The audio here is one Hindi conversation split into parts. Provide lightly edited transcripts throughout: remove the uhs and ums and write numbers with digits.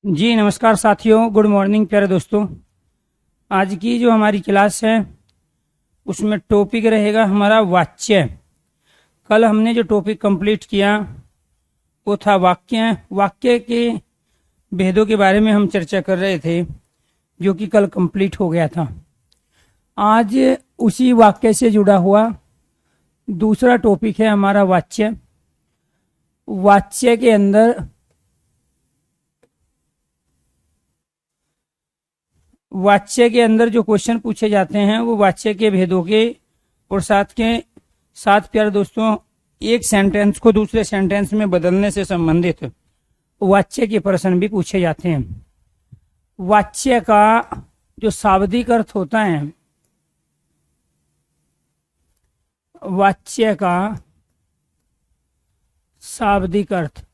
जी नमस्कार साथियों, गुड मॉर्निंग प्यारे दोस्तों। आज की जो हमारी क्लास है उसमें टॉपिक रहेगा हमारा वाच्य। कल हमने जो टॉपिक कंप्लीट किया वो था वाक्य। वाक्य के भेदों के बारे में हम चर्चा कर रहे थे, जो कि कल कंप्लीट हो गया था। आज उसी वाक्य से जुड़ा हुआ दूसरा टॉपिक है हमारा वाच्य। वाच्य के अंदर जो क्वेश्चन पूछे जाते हैं वो वाच्य के भेदों के और साथ प्यारे दोस्तों एक सेंटेंस को दूसरे सेंटेंस में बदलने से संबंधित वाच्य के प्रश्न भी पूछे जाते हैं। वाच्य का जो शाब्दिक अर्थ होता है, वाच्य का शाब्दिक अर्थ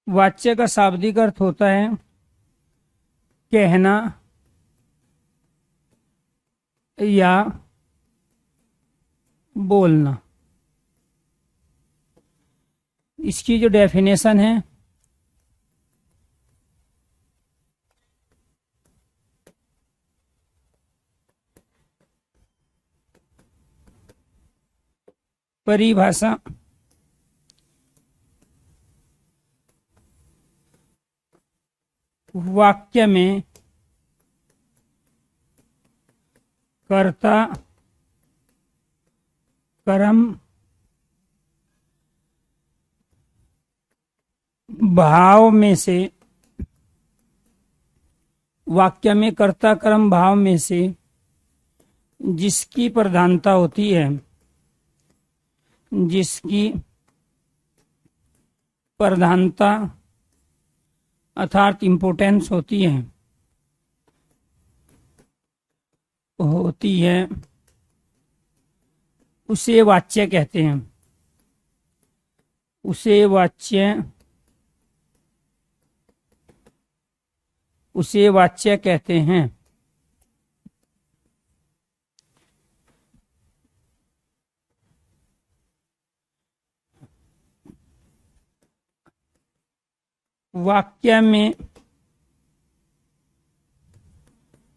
वाच्य का शाब्दिक अर्थ होता है कहना या बोलना। इसकी जो डेफिनेशन है परिभाषा वाक्य में कर्ता कर्म भाव में से वाक्य में कर्ता कर्म भाव में से जिसकी प्रधानता होती है, जिसकी प्रधानता अर्थात इम्पोर्टेंस होती है उसे वाच्य कहते हैं। उसे वाच्य कहते हैं। वाक्य में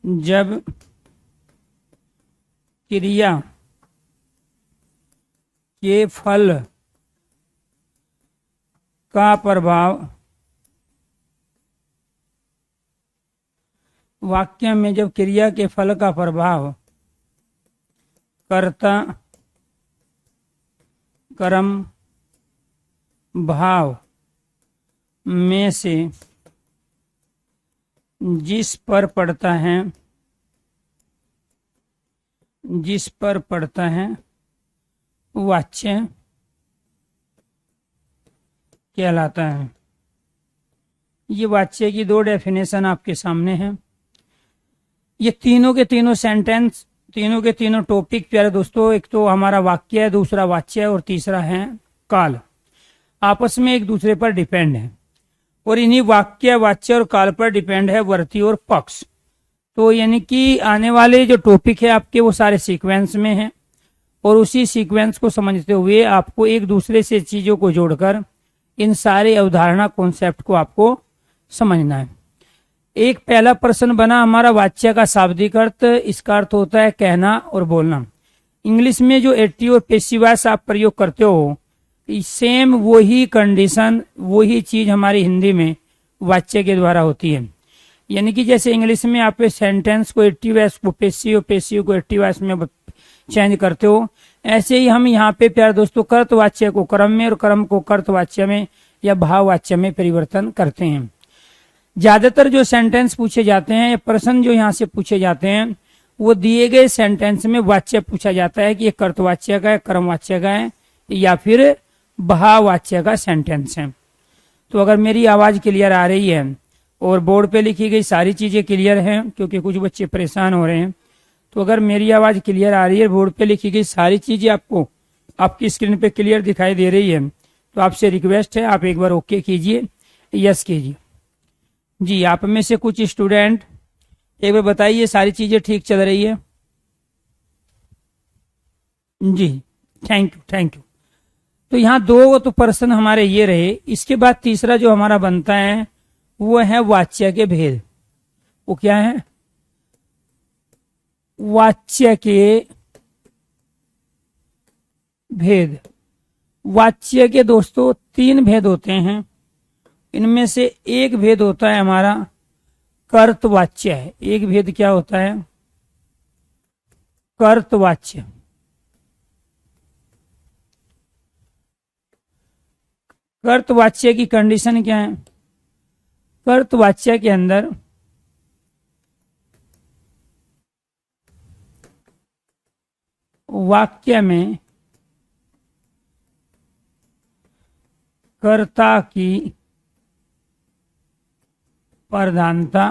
जब क्रिया के फल का प्रभाव वाक्य में जब क्रिया के फल का प्रभाव कर्ता कर्म भाव में से जिस पर पड़ता है वाच्य कहलाता है। ये वाच्य की दो डेफिनेशन आपके सामने हैं। ये तीनों के तीनों सेंटेंस, तीनों के तीनों टॉपिक प्यारे दोस्तों, एक तो हमारा वाक्य है, दूसरा वाच्य है और तीसरा है काल, आपस में एक दूसरे पर डिपेंड है। और इन्हीं वाक्य, वाच्य और काल पर डिपेंड है वर्ती और पक्ष। तो यानी कि आने वाले जो टॉपिक है आपके वो सारे सीक्वेंस में हैं और उसी सीक्वेंस को समझते हुए आपको एक दूसरे से चीजों को जोड़कर इन सारे अवधारणा कॉन्सेप्ट को आपको समझना है। एक पहला प्रश्न बना हमारा वाच्य का शाब्दिक अर्थ। इसका अर्थ होता है कहना और बोलना। इंग्लिश में जो एक्टिव और पैसिव वॉइस आप प्रयोग करते हो, सेम वही कंडीशन, वही चीज हमारी हिंदी में वाच्य के द्वारा होती है। यानी कि जैसे इंग्लिश में आप सेंटेंस को एक्टिव वॉइस को पैसिव, पैसिव को एक्टिव वॉइस में चेंज करते हो, ऐसे ही हम यहाँ पे प्यारे दोस्तों कर्तवाच्य को क्रम में और क्रम को कर्तवाच्य में या भाववाच्य में परिवर्तन करते हैं। ज्यादातर जो सेंटेंस पूछे जाते हैं या प्रश्न जो यहाँ से पूछे जाते हैं वो दिए गए सेंटेंस में वाच्य पूछा जाता है कि ये कर्तवाच्य का है, कर्मवाच्य का है या फिर भाववाच्य का सेंटेंस है। तो अगर मेरी आवाज क्लियर आ रही है और बोर्ड पे लिखी गई सारी चीजें क्लियर हैं, क्योंकि कुछ बच्चे परेशान हो रहे हैं, तो अगर मेरी आवाज क्लियर आ रही है, बोर्ड पे लिखी गई सारी चीजें आपको आपकी स्क्रीन पे क्लियर दिखाई दे रही है, तो आपसे रिक्वेस्ट है आप एक बार ओके कीजिए, यस कीजिए। जी, आप में से कुछ स्टूडेंट एक बार बताइए सारी चीजें ठीक चल रही है? जी, थैंक यू थैंक यू। तो यहाँ दो तो प्रश्न हमारे ये रहे। इसके बाद तीसरा जो हमारा बनता है वो है वाच्य के भेद। वो क्या है? वाच्य के भेद। वाच्य के दोस्तों तीन भेद होते हैं। इनमें से एक भेद होता है हमारा कर्तवाच्य है। एक भेद क्या होता है? कर्तवाच्य। कर्तवाच्य की कंडीशन क्या है? कर्तवाच्य के अंदर वाक्य में कर्ता की प्रधानता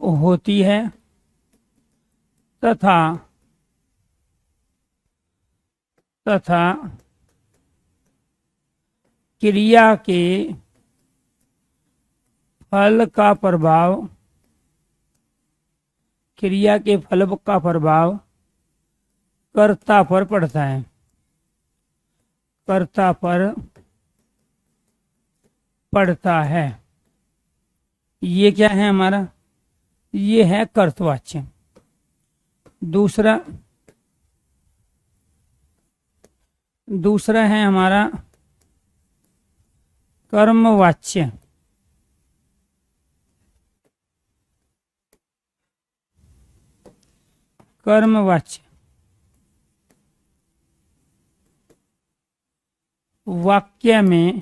होती है तथा क्रिया के फल का प्रभाव कर्ता पर पड़ता है। कर्ता पर पड़ता है। ये क्या है हमारा? ये है कर्तवाच्य। दूसरा है हमारा कर्मवाच्य। कर्मवाच्य वाक्य में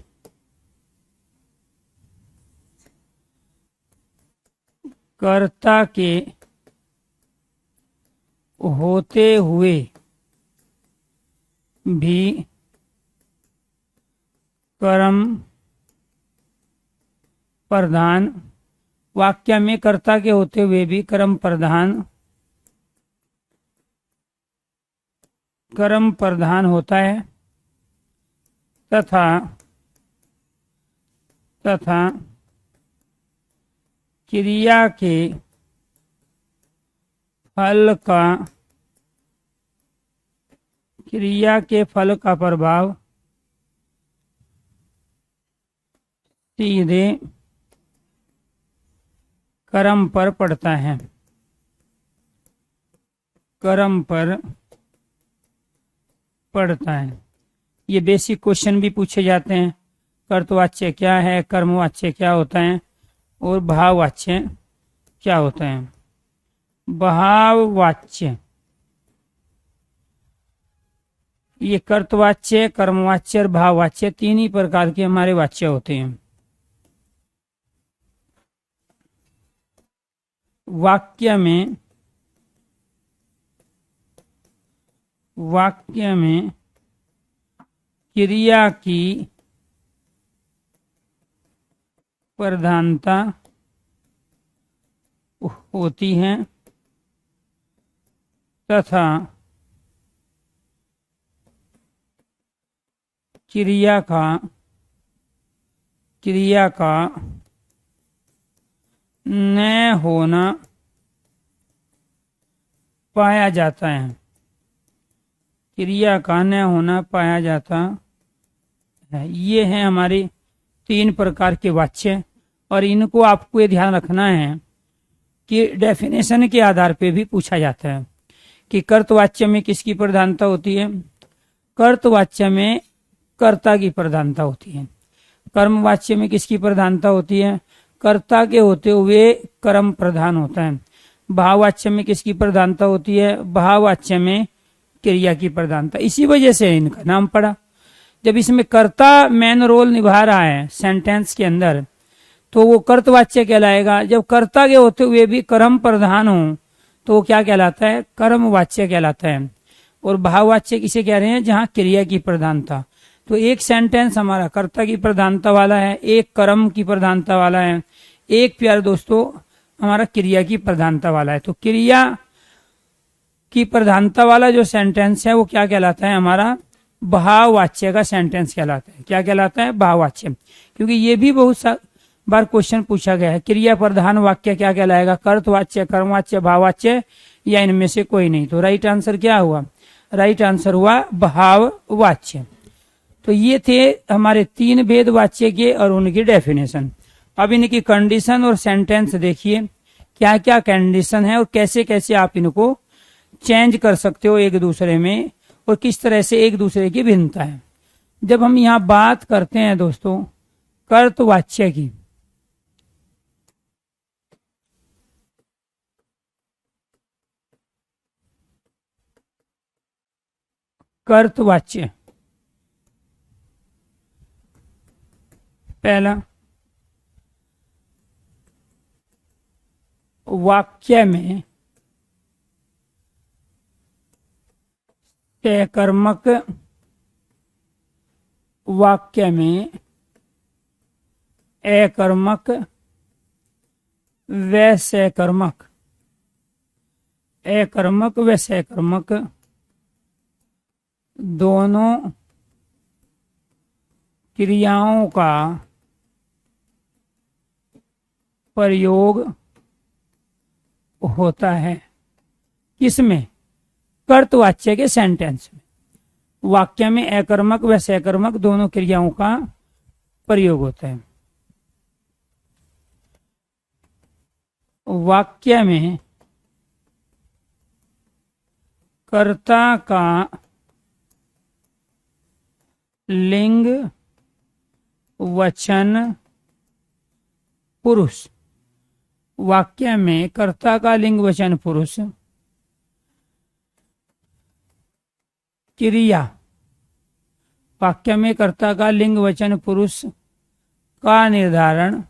कर्ता के होते हुए भी कर्म प्रधान, वाक्य में कर्ता के होते हुए भी कर्म प्रधान होता है तथा क्रिया के फल का प्रभाव सीधे कर्म पर पड़ता है। कर्म पर पड़ता है। ये बेसिक क्वेश्चन भी पूछे जाते हैं। कर्तवाच्य क्या है, कर्मवाच्य क्या होता है और भाववाच्य क्या होता है। भाववाच्य, ये कर्तवाच्य, कर्मवाच्य और भाववाच्य तीन ही प्रकार के हमारे वाच्य होते हैं। वाक्य में क्रिया की प्रधानता होती है तथा क्रिया का न होना पाया जाता है। क्रिया का न होना पाया जाता है। ये है हमारे तीन प्रकार के वाच्य। और इनको आपको ये ध्यान रखना है कि डेफिनेशन के आधार पे भी पूछा जाता है कि कर्तवाच्य में किसकी प्रधानता होती है। कर्तवाच्य में कर्ता की प्रधानता होती है। कर्मवाच्य में किसकी प्रधानता होती है? कर्ता के होते हुए कर्म प्रधान होता है। भाववाच्य में किसकी प्रधानता होती है? भाववाच्य में क्रिया की प्रधानता। इसी वजह से इनका नाम पड़ा। जब इसमें कर्ता मेन रोल निभा रहा है सेंटेंस के अंदर तो वो कर्तवाच्य कहलाएगा। जब कर्ता के होते हुए भी कर्म प्रधान हो तो वो क्या कहलाता है? कर्मवाच्य कहलाता है। और भाववाच्य किसे कह रहे हैं? जहाँ क्रिया की प्रधानता। तो एक सेंटेंस हमारा कर्ता की प्रधानता वाला है, एक कर्म की प्रधानता वाला है, एक प्यारे दोस्तों हमारा क्रिया की प्रधानता वाला है। तो क्रिया की प्रधानता वाला जो सेंटेंस है वो क्या कहलाता है? हमारा भाववाच्य का सेंटेंस कहलाता है। क्या कहलाता है? भाववाच्य। क्योंकि ये भी बहुत बार क्वेश्चन पूछा गया है, क्रिया प्रधान वाक्य क्या कहलाएगा? कर्तवाच्य, कर्मवाच्य, भाववाच्य या इनमें से कोई नहीं। तो राइट आंसर क्या हुआ? राइट आंसर हुआ भाववाच्य। तो ये थे हमारे 3 भेद वाच्य के और उनकी डेफिनेशन। अब इनकी कंडीशन और सेंटेंस देखिए, क्या क्या कंडीशन है और कैसे कैसे आप इनको चेंज कर सकते हो एक दूसरे में, और किस तरह से एक दूसरे की भिन्नता है। जब हम यहाँ बात करते हैं दोस्तों कर्तवाच्य की, कर्तवाच्य पहला, वाक्य में सकर्मक, वाक्य में अकर्मक व सकर्मक, अकर्मक व सकर्मक दोनों क्रियाओं का प्रयोग होता है। किसमें? कर्तवाच्य के सेंटेंस में। वाक्य में अकर्मक व सकर्मक दोनों क्रियाओं का प्रयोग होता है। वाक्य में कर्ता का लिंग वचन पुरुष, वाक्य में कर्ता का लिंग वचन पुरुष क्रिया, वाक्य में कर्ता का लिंग वचन पुरुष का निर्धारण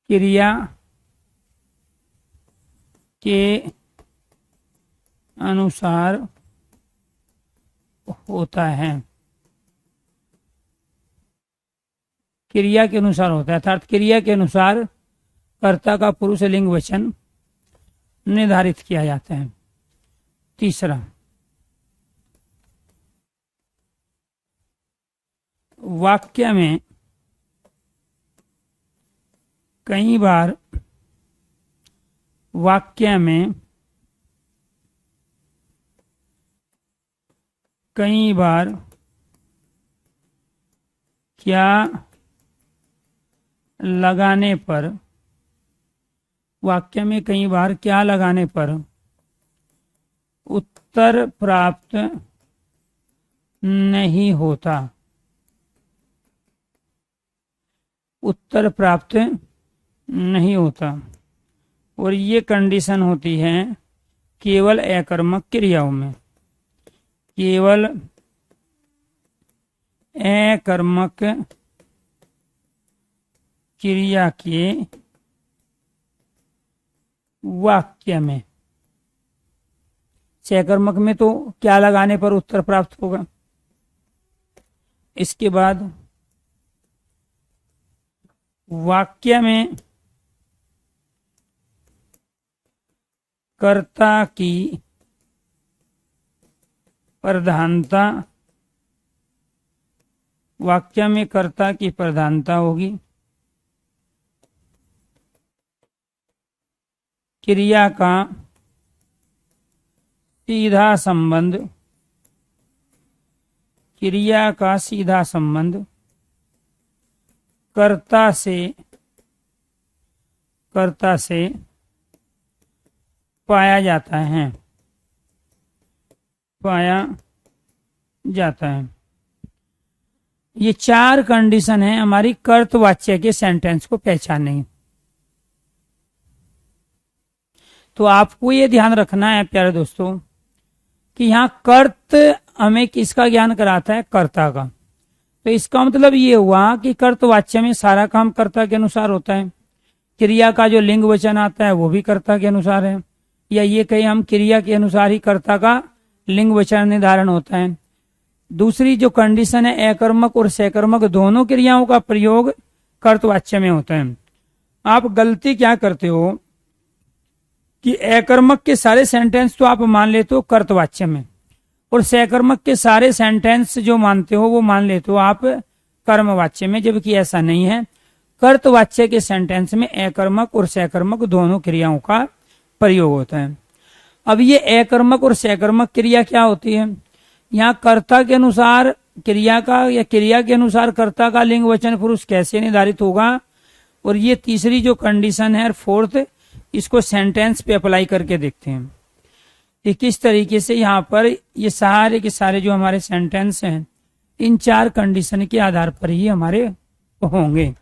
क्रिया के अनुसार होता है। क्रिया के अनुसार होता है, अर्थात क्रिया के अनुसार कर्ता का पुरुष लिंग वचन निर्धारित किया जाता है। तीसरा, वाक्य में कई बार क्या लगाने पर, वाक्य में कई बार क्या लगाने पर उत्तर प्राप्त नहीं होता, उत्तर प्राप्त नहीं होता। और ये कंडीशन होती है केवल अकर्मक क्रियाओं में, केवल अकर्मक क्रिया के वाक्य में। सकर्मक में तो क्या लगाने पर उत्तर प्राप्त होगा। इसके बाद वाक्य में कर्ता की प्रधानता, वाक्य में कर्ता की प्रधानता होगी। क्रिया का सीधा संबंध, क्रिया का सीधा संबंध कर्ता से पाया जाता है। ये 4 कंडीशन है हमारी कर्तवाच्य के सेंटेंस को पहचानने की। तो आपको ये ध्यान रखना है प्यारे दोस्तों कि यहाँ कर्त हमें किसका ज्ञान कराता है? कर्ता का। तो इसका मतलब ये हुआ कि कर्तवाच्य में सारा काम कर्ता के अनुसार होता है। क्रिया का जो लिंग वचन आता है वो भी कर्ता के अनुसार है, या ये कहीं हम क्रिया के अनुसार ही कर्ता का लिंग वचन निर्धारण होता है। दूसरी जो कंडीशन है अकर्मक और सकर्मक दोनों क्रियाओं का प्रयोग कर्तवाच्य में होता है। आप गलती क्या करते हो कि अकर्मक के सारे सेंटेंस तो आप मान लेते हो कर्तवाच्य में, और सकर्मक के सारे सेंटेंस जो मानते हो वो मान लेते हो आप कर्मवाच्य में, जबकि ऐसा नहीं है। कर्तवाच्य के सेंटेंस में अकर्मक और सकर्मक दोनों क्रियाओं का प्रयोग होता है। अब ये अकर्मक और सकर्मक क्रिया क्या होती है? यहाँ कर्ता के अनुसार क्रिया का या क्रिया के अनुसार कर्ता का लिंग वचन पुरुष कैसे निर्धारित होगा, और ये तीसरी जो कंडीशन है फोर्थ, इसको सेंटेंस पे अप्लाई करके देखते हैं कि किस तरीके से यहाँ पर ये सारे के सारे जो हमारे सेंटेंस हैं इन 4 कंडीशन के आधार पर ही हमारे होंगे।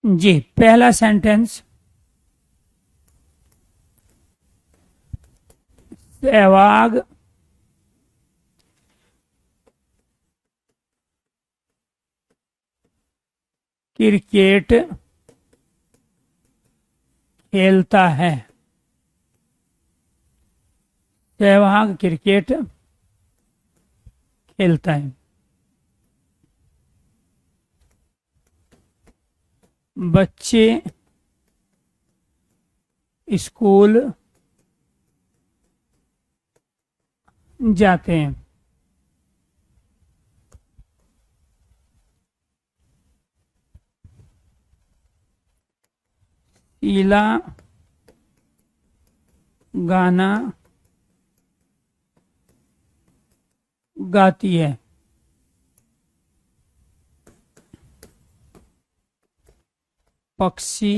जी, पहला सेंटेंस, सहवाग क्रिकेट खेलता है। सहवाग क्रिकेट खेलता है। बच्चे स्कूल जाते हैं। शीला गाना गाती है। पक्षी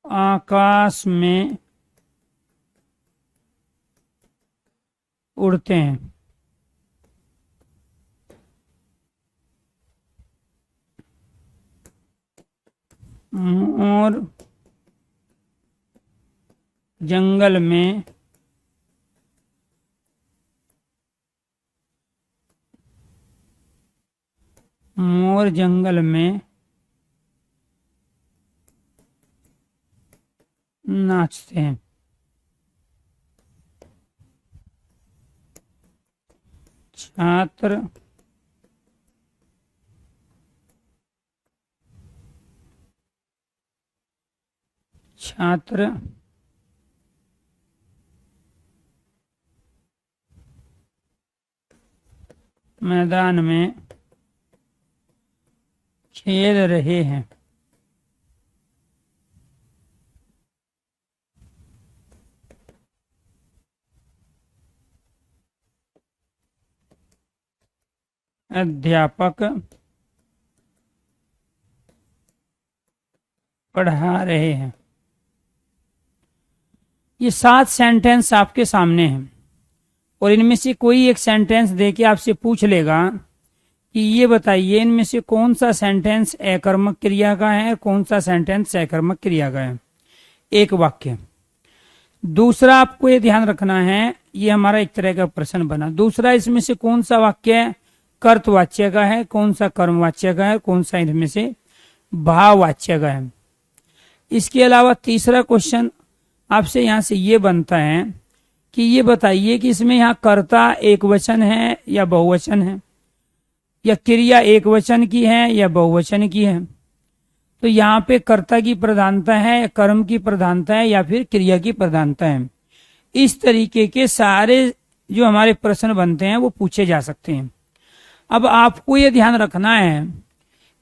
आकाश में उड़ते हैं। मोर जंगल में नाचते हैं। छात्र मैदान में खेल रहे हैं। अध्यापक पढ़ा रहे हैं। ये 7 सेंटेंस आपके सामने हैं और इनमें से कोई एक सेंटेंस देके आपसे पूछ लेगा कि ये बताइए इनमें से कौन सा सेंटेंस अकर्मक क्रिया का है, कौन सा सेंटेंस सकर्मक क्रिया का है। एक वाक्य। दूसरा आपको ये ध्यान रखना है, ये हमारा एक तरह का प्रश्न बना। दूसरा, इसमें से कौन सा वाक्य कर्तवाच्य का है, कौन सा कर्मवाच्य का है, कौन सा इनमें से भाववाच्य का है। इसके अलावा तीसरा क्वेश्चन आपसे यहाँ से ये बनता है कि ये बताइए कि इसमें यहाँ कर्ता एक वचन है या बहुवचन है, या क्रिया एक वचन की है या बहुवचन की है। तो यहाँ पे कर्ता की प्रधानता है, कर्म की प्रधानता है, या फिर क्रिया की प्रधानता है। इस तरीके के सारे जो हमारे प्रश्न बनते हैं वो पूछे जा सकते हैं। अब आपको ये ध्यान रखना है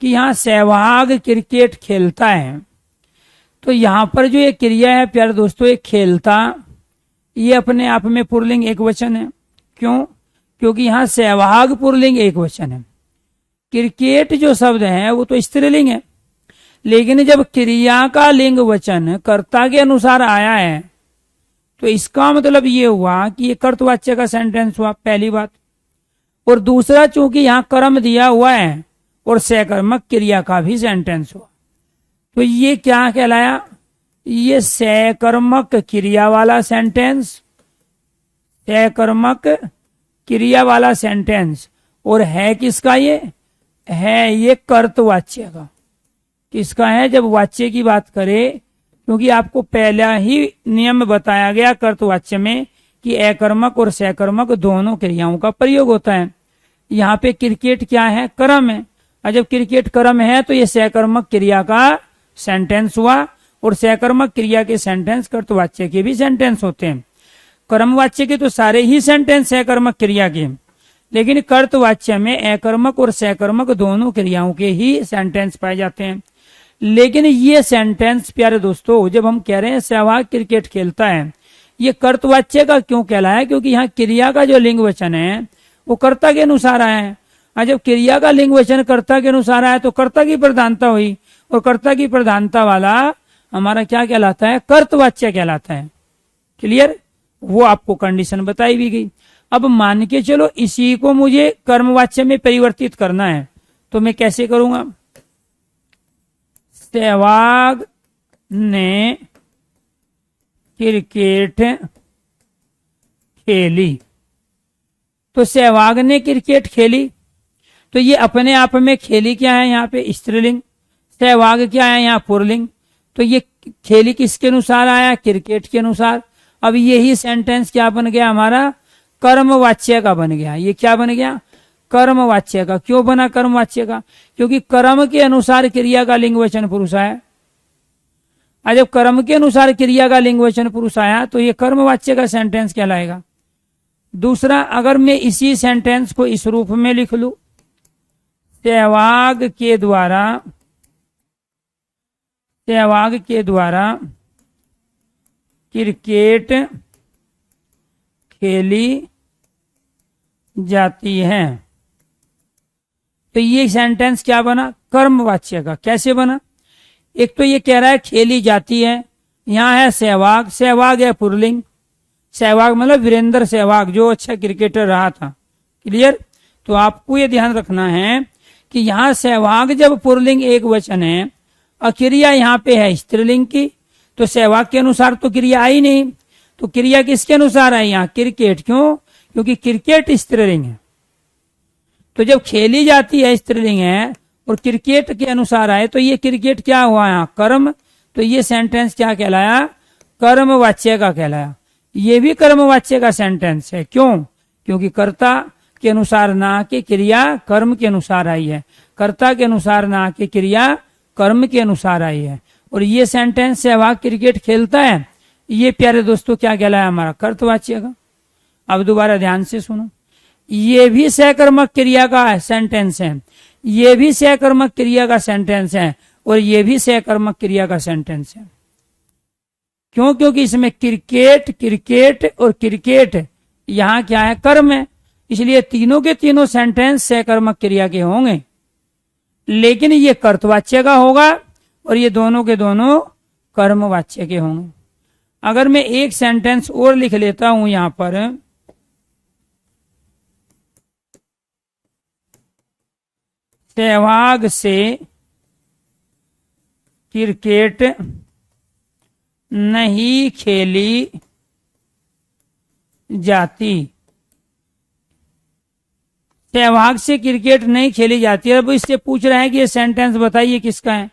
कि यहाँ सहवाग क्रिकेट खेलता है, तो यहाँ पर जो ये क्रिया है प्यारे दोस्तों, ये खेलता, ये अपने आप में पुल्लिंग एक वचन है। क्यों? क्योंकि यहाँ सहवाग पुल्लिंग एक वचन है। क्रिकेट जो शब्द है वो तो स्त्रीलिंग है, लेकिन जब क्रिया का लिंग वचन कर्ता के अनुसार आया है तो इसका मतलब ये हुआ कि ये कर्तवाच्य का सेंटेंस हुआ, पहली बात। और दूसरा, चूंकि यहाँ कर्म दिया हुआ है और सकर्मक क्रिया का भी सेंटेंस हुआ, तो ये क्या कहलाया? ये सकर्मक क्रिया वाला सेंटेंस, सकर्मक क्रिया वाला सेंटेंस। और है किसका? ये कर्तवाच्य का। किसका है? जब वाच्य की बात करें, क्योंकि आपको पहला ही नियम बताया गया कर्तवाच्य में कि अकर्मक और सकर्मक दोनों क्रियाओं का प्रयोग होता है। यहाँ पे क्रिकेट क्या है, कर्म है। और जब क्रिकेट कर्म है तो ये सहकर्मक क्रिया का सेंटेंस हुआ, और सहकर्मक क्रिया के सेंटेंस कर्तवाच्य के भी सेंटेंस होते हैं। कर्मवाच्य के तो सारे ही सेंटेंस सहकर्मक क्रिया के, लेकिन कर्तवाच्य में अकर्मक और सहकर्मक दोनों क्रियाओं के ही सेंटेंस पाए जाते हैं। लेकिन ये सेंटेंस प्यारे दोस्तों, जब हम कह रहे हैं सहवाग क्रिकेट खेलता है, ये कर्तवाच्य का क्यों कहलाया, क्योंकि यहाँ क्रिया का जो लिंग वचन है वो कर्ता के अनुसार आया है। और जब क्रिया का लिंग वचन कर्ता के अनुसार आया तो कर्ता की प्रधानता हुई, और कर्ता की प्रधानता वाला हमारा क्या कहलाता है, कर्तवाच्य कहलाता है। क्लियर, वो आपको कंडीशन बताई भी गई। अब मान के चलो इसी को मुझे कर्मवाच्य में परिवर्तित करना है, तो मैं कैसे करूंगा, सहवाग ने क्रिकेट खेली, तो सहवाग ने क्रिकेट खेली, तो ये अपने आप में खेली क्या है, यहाँ पे स्त्रीलिंग, सहवाग क्या है यहाँ पुल्लिंग, तो ये खेली किसके अनुसार आया, क्रिकेट के अनुसार। अब यही सेंटेंस क्या बन गया हमारा, कर्मवाच्य का बन गया। ये क्या बन गया, कर्मवाच्य का। क्यों बना कर्मवाच्य का, क्योंकि कर्म के अनुसार क्रिया का लिंग वचन पुरुष आया। और जब कर्म के अनुसार क्रिया का लिंग वचन पुरुष आया तो ये कर्मवाच्य का सेंटेंस कहलाएगा। दूसरा, अगर मैं इसी सेंटेंस को इस रूप में लिख लूं, सहवाग के द्वारा क्रिकेट खेली जाती है, तो ये सेंटेंस क्या बना, कर्मवाच्य का। कैसे बना, एक तो ये कह रहा है खेली जाती है, यहाँ है सहवाग, सहवाग है पुल्लिंग, सहवाग मतलब वीरेंद्र सहवाग जो अच्छा क्रिकेटर रहा था। क्लियर, तो आपको ये ध्यान रखना है कि यहाँ सहवाग जब पुल्लिंग एक वचन है और क्रिया यहाँ पे है स्त्रीलिंग की, तो सहवाग के अनुसार तो क्रिया आई नहीं, तो क्रिया किसके अनुसार आई यहाँ, क्रिकेट। क्यों, क्योंकि क्रिकेट स्त्रीलिंग है। तो जब खेली जाती है स्त्रीलिंग है और क्रिकेट के अनुसार आए, तो ये क्रिकेट क्या हुआ यहाँ, कर्म। तो ये सेंटेंस क्या कहलाया, कर्मवाच्य का कहलाया। ये भी कर्मवाच्य का सेंटेंस है। क्यों, क्योंकि कर्ता के अनुसार ना कि क्रिया कर्म के अनुसार आई है, कर्ता के अनुसार ना कि क्रिया कर्म के अनुसार आई है। और ये सेंटेंस सहवाग क्रिकेट खेलता है, ये प्यारे दोस्तों क्या कहलाया हमारा, कर्तवाच्य का। अब दोबारा ध्यान से सुनो, ये भी सहकर्मक क्रिया का सेंटेंस है, ये भी सहकर्मक क्रिया का सेंटेंस है, और ये भी सहकर्मक क्रिया का सेंटेंस है। क्यों, क्योंकि इसमें क्रिकेट, क्रिकेट और क्रिकेट यहाँ क्या है, कर्म है, इसलिए तीनों के तीनों सेंटेंस सहकर्मक क्रिया के होंगे। लेकिन ये कर्तवाच्य का होगा और ये दोनों के दोनों कर्मवाच्य के होंगे। अगर मैं एक सेंटेंस और लिख लेता हूं यहां पर, सहवाग से क्रिकेट नहीं खेली जाती, सहवाग से क्रिकेट नहीं खेली जाती है। अब इससे पूछ रहे हैं कि ये सेंटेंस बताइए किसका है,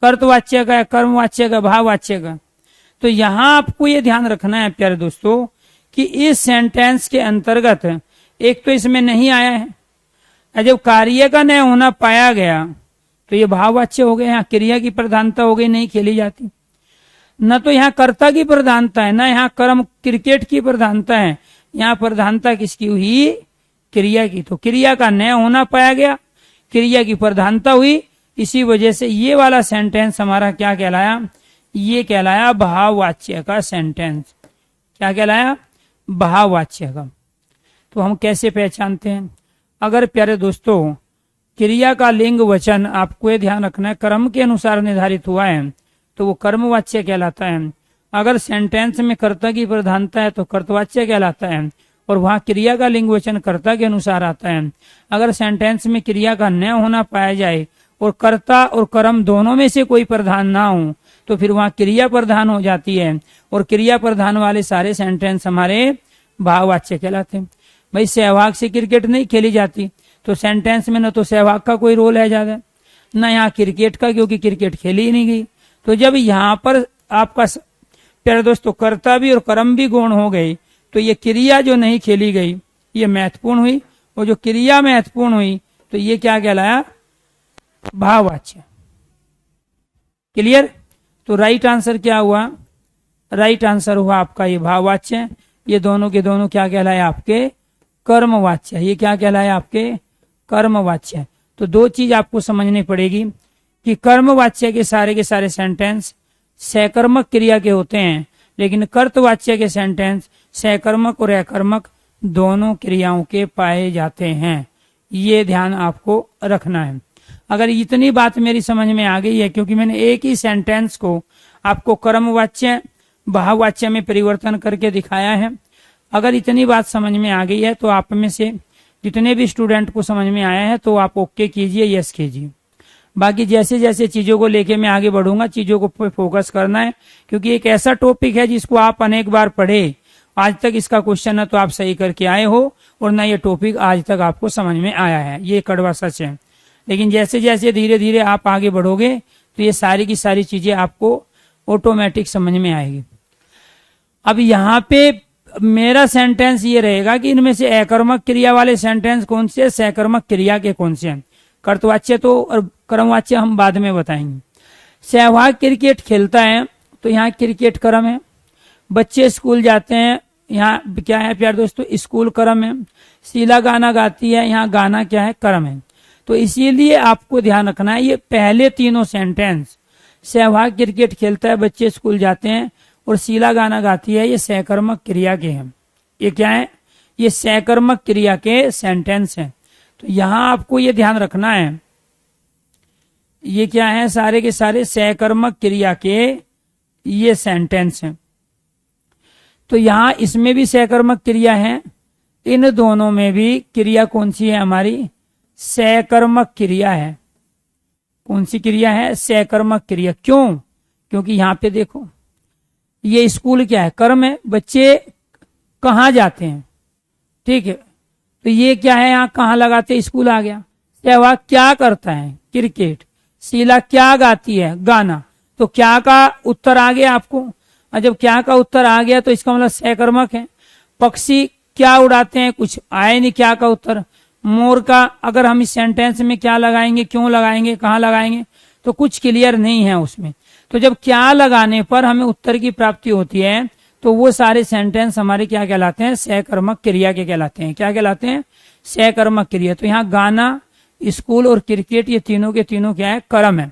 कर्तवाच्य का है, कर्मवाच्य का, भाववाच्य का। तो यहां आपको ये ध्यान रखना है प्यारे दोस्तों कि इस सेंटेंस के अंतर्गत एक तो इसमें नहीं आया है, जब कार्य का न होना पाया गया तो ये भाववाच्य हो गया, यहाँ क्रिया की प्रधानता हो गई, नहीं खेली जाती। न तो यहाँ कर्ता की प्रधानता है, न यहाँ कर्म क्रिकेट की प्रधानता है, यहाँ प्रधानता किसकी हुई, क्रिया की। तो क्रिया का न होना पाया गया, क्रिया की प्रधानता हुई, इसी वजह से ये वाला सेंटेंस हमारा क्या कहलाया, ये कहलाया भाववाच्य का सेंटेंस। क्या कहलाया, भाववाच्य का। तो हम कैसे पहचानते हैं, अगर प्यारे दोस्तों क्रिया का लिंग वचन आपको ये ध्यान रखना है कर्म के अनुसार निर्धारित हुआ है तो वो कर्मवाच्य कहलाता है। अगर सेंटेंस में कर्ता की प्रधानता है तो कर्तवाच्य कहलाता है, और वहां क्रिया का लिंग वचन कर्ता के अनुसार आता है। अगर सेंटेंस में क्रिया का न होना पाया जाए और कर्ता और कर्म दोनों में से कोई प्रधान ना हो तो फिर वहां क्रिया प्रधान हो जाती है, और क्रिया प्रधान वाले सारे सेंटेंस हमारे भाववाच्य कहलाते हैं। भाई सहवाग से क्रिकेट नहीं खेली जाती तो सेंटेंस में न तो सहवाग का कोई रोल है ज्यादा, न यहाँ क्रिकेट का, क्योंकि क्रिकेट खेली ही नहीं गई। तो जब यहाँ पर आपका प्यारे दोस्तों कर्ता भी और कर्म भी गौण हो गई तो ये क्रिया जो नहीं खेली गई ये महत्वपूर्ण हुई, और जो क्रिया महत्वपूर्ण हुई तो ये क्या कहलाया, भाववाच्य। क्लियर। तो राइट आंसर क्या हुआ, राइट आंसर हुआ आपका ये भाववाच्य। ये दोनों के दोनों क्या कहलाए आपके, कर्मवाच्य। ये क्या कहलाए आपके, कर्मवाच्य। तो दो चीज आपको समझनी पड़ेगी कि कर्मवाच्य के सारे सेंटेंस सकर्मक क्रिया के होते हैं, लेकिन कर्तवाच्य के सेंटेंस सकर्मक और अकर्मक दोनों क्रियाओं के पाए जाते हैं। ये ध्यान आपको रखना है। अगर इतनी बात मेरी समझ में आ गई है, क्योंकि मैंने एक ही सेंटेंस को आपको कर्मवाच्य भाववाच्य में परिवर्तन करके दिखाया है, अगर इतनी बात समझ में आ गई है तो आप में से जितने भी स्टूडेंट को समझ में आया है तो आप ओके कीजिए, यस कीजिए। बाकी जैसे जैसे चीजों को लेके मैं आगे बढ़ूंगा, चीजों को फोकस करना है, क्योंकि एक ऐसा टॉपिक है जिसको आप अनेक बार पढ़े, आज तक इसका क्वेश्चन है तो आप सही करके आए हो, और ना ये टॉपिक आज तक आपको समझ में आया है, ये कड़वा सच है। लेकिन जैसे जैसे धीरे धीरे आप आगे बढ़ोगे तो ये सारी की सारी चीजें आपको ऑटोमेटिक समझ में आएगी। अब यहाँ पे मेरा सेंटेंस ये रहेगा कि इनमें से अकर्मक क्रिया वाले सेंटेंस कौन से, सकर्मक क्रिया के कौन से हैं। कर्तवाच्य तो और कर्मवाच्य हम बाद में बताएंगे। सहवाग क्रिकेट खेलता है तो यहाँ क्रिकेट कर्म है। बच्चे स्कूल जाते हैं, यहाँ क्या है प्यारे दोस्तों, स्कूल कर्म है। शीला गाना गाती है, यहाँ गाना क्या है, कर्म है। तो इसीलिए आपको ध्यान रखना है, ये पहले तीनों सेंटेंस सहवाग क्रिकेट खेलता है, बच्चे स्कूल जाते हैं और शीला गाना गाती है, ये सकर्मक क्रिया के हैं। ये क्या है, ये सकर्मक क्रिया के सेंटेंस हैं। तो यहां आपको ये ध्यान रखना है, ये क्या है, सारे के सारे सकर्मक क्रिया के ये सेंटेंस हैं। तो यहां इसमें भी सकर्मक क्रिया है, इन दोनों में भी क्रिया कौन सी है हमारी, सकर्मक क्रिया है। कौन सी क्रिया है, सकर्मक क्रिया। क्यों, क्योंकि यहाँ पे देखो ये स्कूल क्या है, कर्म है, बच्चे कहाँ जाते हैं, ठीक है। तो ये क्या है, यहाँ कहाँ लगाते, स्कूल आ गया। सहवाग क्या करता है, क्रिकेट। शीला क्या गाती है, गाना। तो क्या का उत्तर आ गया आपको, और जब क्या का उत्तर आ गया तो इसका मतलब सकर्मक है। पक्षी क्या उड़ाते हैं, कुछ आए नहीं क्या का उत्तर। मोर का अगर हम इस सेंटेंस में क्या लगाएंगे, क्यों लगाएंगे, कहाँ लगाएंगे, तो कुछ क्लियर नहीं है उसमें। तो जब क्या लगाने पर हमें उत्तर की प्राप्ति होती है तो वो सारे सेंटेंस हमारे क्या कहलाते हैं, सकर्मक क्रिया के कहलाते हैं। क्या कहलाते हैं, सकर्मक क्रिया। तो यहाँ गाना, स्कूल और क्रिकेट ये तीनों के तीनों क्या है, कर्म है।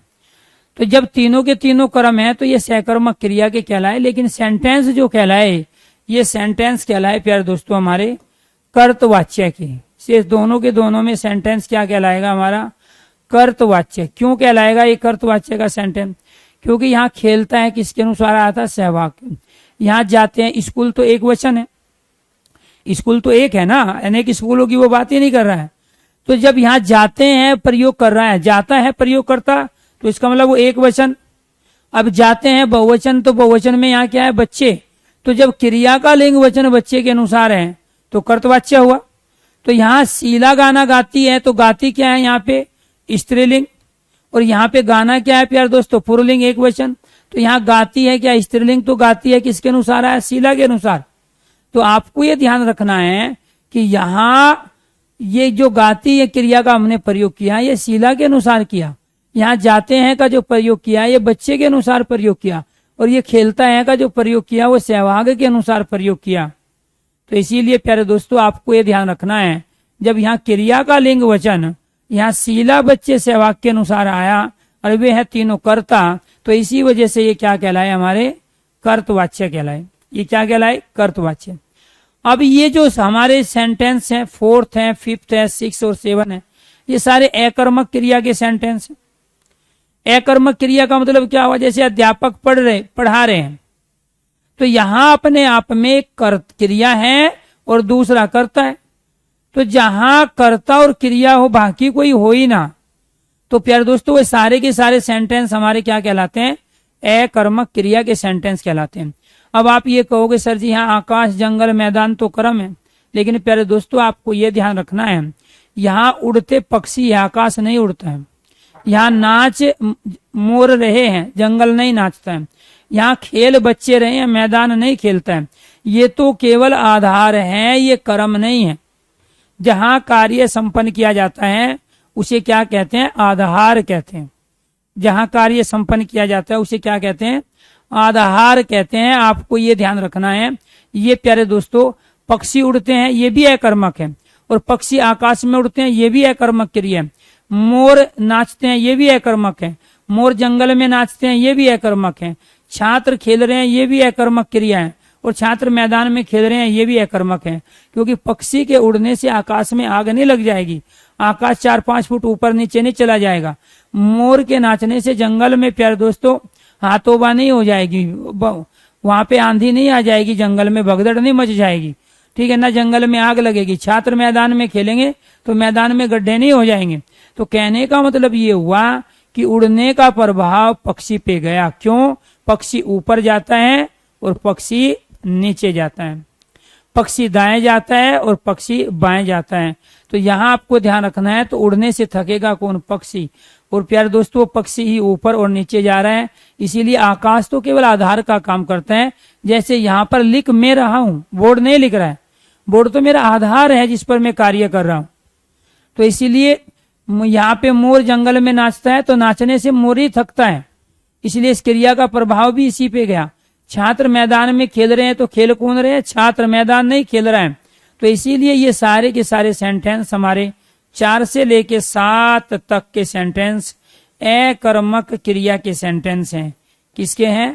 तो जब तीनों के तीनों कर्म है तो ये सकर्मक क्रिया के कहलाए। लेकिन सेंटेंस जो कहलाए, ये सेंटेंस कहलाए प्यारे दोस्तों हमारे कर्तवाच्य के। से दोनों के दोनों में सेंटेंस क्या कहलाएगा हमारा, कर्तवाच्य। क्यों कहलाएगा ये कर्तवाच्य का सेंटेंस, क्योंकि यहाँ खेलता है किसके अनुसार आया था, सहवाग। यहाँ जाते हैं, स्कूल तो एक वचन है, स्कूल तो एक है ना, अनेक स्कूलों की वो बात ही नहीं कर रहा है। तो जब यहाँ जाते हैं प्रयोग कर रहा है, जाता है प्रयोग करता, तो इसका मतलब वो एक वचन। अब जाते हैं बहुवचन, तो बहुवचन में यहाँ क्या है, बच्चे। तो जब क्रिया का लिंग वचन बच्चे के अनुसार है तो कर्तवाच्य हुआ। तो यहाँ शीला गाना गाती है, तो गाती क्या है यहाँ पे, स्त्रीलिंग। और यहाँ पे गाना क्या है प्यारे दोस्तों, पुल्लिंग एक वचन। तो यहाँ गाती है क्या, स्त्रीलिंग। तो गाती है किसके अनुसार है, शीला के अनुसार। तो आपको ये ध्यान रखना है कि यहाँ ये जो गाती है क्रिया का हमने प्रयोग किया, ये शीला के अनुसार किया। यहाँ जाते हैं का जो प्रयोग किया ये बच्चे के अनुसार प्रयोग किया, और ये खेलता है का जो प्रयोग किया वो सहवाग के अनुसार प्रयोग किया। तो इसीलिए प्यारे दोस्तों आपको ये ध्यान रखना है, जब यहाँ क्रिया का लिंग वचन यहाँ शीला बच्चे सहवाग के अनुसार आया और वे है तीनों कर्ता, तो इसी वजह से ये क्या कहलाए, हमारे कर्तवाच्य कहलाए। ये क्या कहलाए, कर्तवाच्य। अब ये जो हमारे सेंटेंस हैं, फोर्थ है, फिफ्थ है, सिक्स और सेवन है, ये सारे अकर्मक क्रिया के सेंटेंस हैं। अकर्मक क्रिया का मतलब क्या हुआ, जैसे अध्यापक पढ़ा रहे हैं, तो यहां अपने आप में एक क्रिया है और दूसरा कर्ता है। तो जहां कर्ता और क्रिया हो, बाकी कोई हो ही ना, तो प्यारे दोस्तों वो सारे के सारे सेंटेंस हमारे क्या कहलाते हैं, अकर्मक क्रिया के सेंटेंस कहलाते हैं। अब आप ये कहोगे सर जी यहाँ आकाश, जंगल, मैदान तो कर्म है, लेकिन प्यारे दोस्तों आपको ये ध्यान रखना है, यहाँ उड़ते पक्षी है, आकाश नहीं उड़ता है। यहाँ नाच मोर रहे हैं, जंगल नहीं नाचता है। यहाँ खेल बच्चे रहे हैं, मैदान नहीं खेलता है। ये तो केवल आधार है, ये कर्म नहीं है। जहां कार्य संपन्न किया जाता है उसे क्या कहते हैं? आधार कहते हैं। जहां कार्य संपन्न किया जाता है उसे क्या कहते हैं? आधार कहते हैं। आपको ये ध्यान रखना है। ये प्यारे दोस्तों, पक्षी उड़ते हैं ये भी अकर्मक है, और पक्षी आकाश में उड़ते हैं ये भी अकर्मक क्रिया है। मोर नाचते हैं ये भी अकर्मक है, मोर जंगल में नाचते हैं ये भी अकर्मक है। छात्र खेल रहे हैं ये भी अकर्मक क्रिया है, और छात्र मैदान में खेल रहे हैं ये भी अकर्मक है। क्योंकि पक्षी के उड़ने से आकाश में आग नहीं लग जाएगी, आकाश 4-5 फुट ऊपर नीचे नहीं चला जाएगा। मोर के नाचने से जंगल में प्यारे दोस्तों हाथोबा नहीं हो जाएगी, वहां पे आंधी नहीं आ जाएगी, जंगल में भगदड़ नहीं मच जाएगी, ठीक है ना, जंगल में आग लगेगी। छात्र मैदान में खेलेंगे तो मैदान में गड्ढे नहीं हो जाएंगे। तो कहने का मतलब ये हुआ कि उड़ने का प्रभाव पक्षी पे गया। क्यों? पक्षी ऊपर जाता है और पक्षी नीचे जाता है, पक्षी दाएं जाता है और पक्षी बाएं जाता है। तो यहाँ आपको ध्यान रखना है। तो उड़ने से थकेगा कौन? पक्षी। और प्यारे दोस्तों, पक्षी ही ऊपर और नीचे जा रहा है, इसीलिए आकाश तो केवल आधार का काम करता है। जैसे यहाँ पर लिख मैं रहा हूं, बोर्ड नहीं लिख रहा है, बोर्ड तो मेरा आधार है जिस पर मैं कार्य कर रहा हूं। तो इसीलिए यहाँ पे मोर जंगल में नाचता है तो नाचने से मोर ही थकता है, इसलिए इस क्रिया का प्रभाव भी इसी पे गया। छात्र मैदान में खेल रहे हैं तो खेल कूद रहे हैं, छात्र मैदान नहीं खेल रहा है। तो इसीलिए ये सारे के सारे सेंटेंस हमारे 4 से लेके 7 तक के सेंटेंस अकर्मक क्रिया के सेंटेंस हैं। किसके हैं?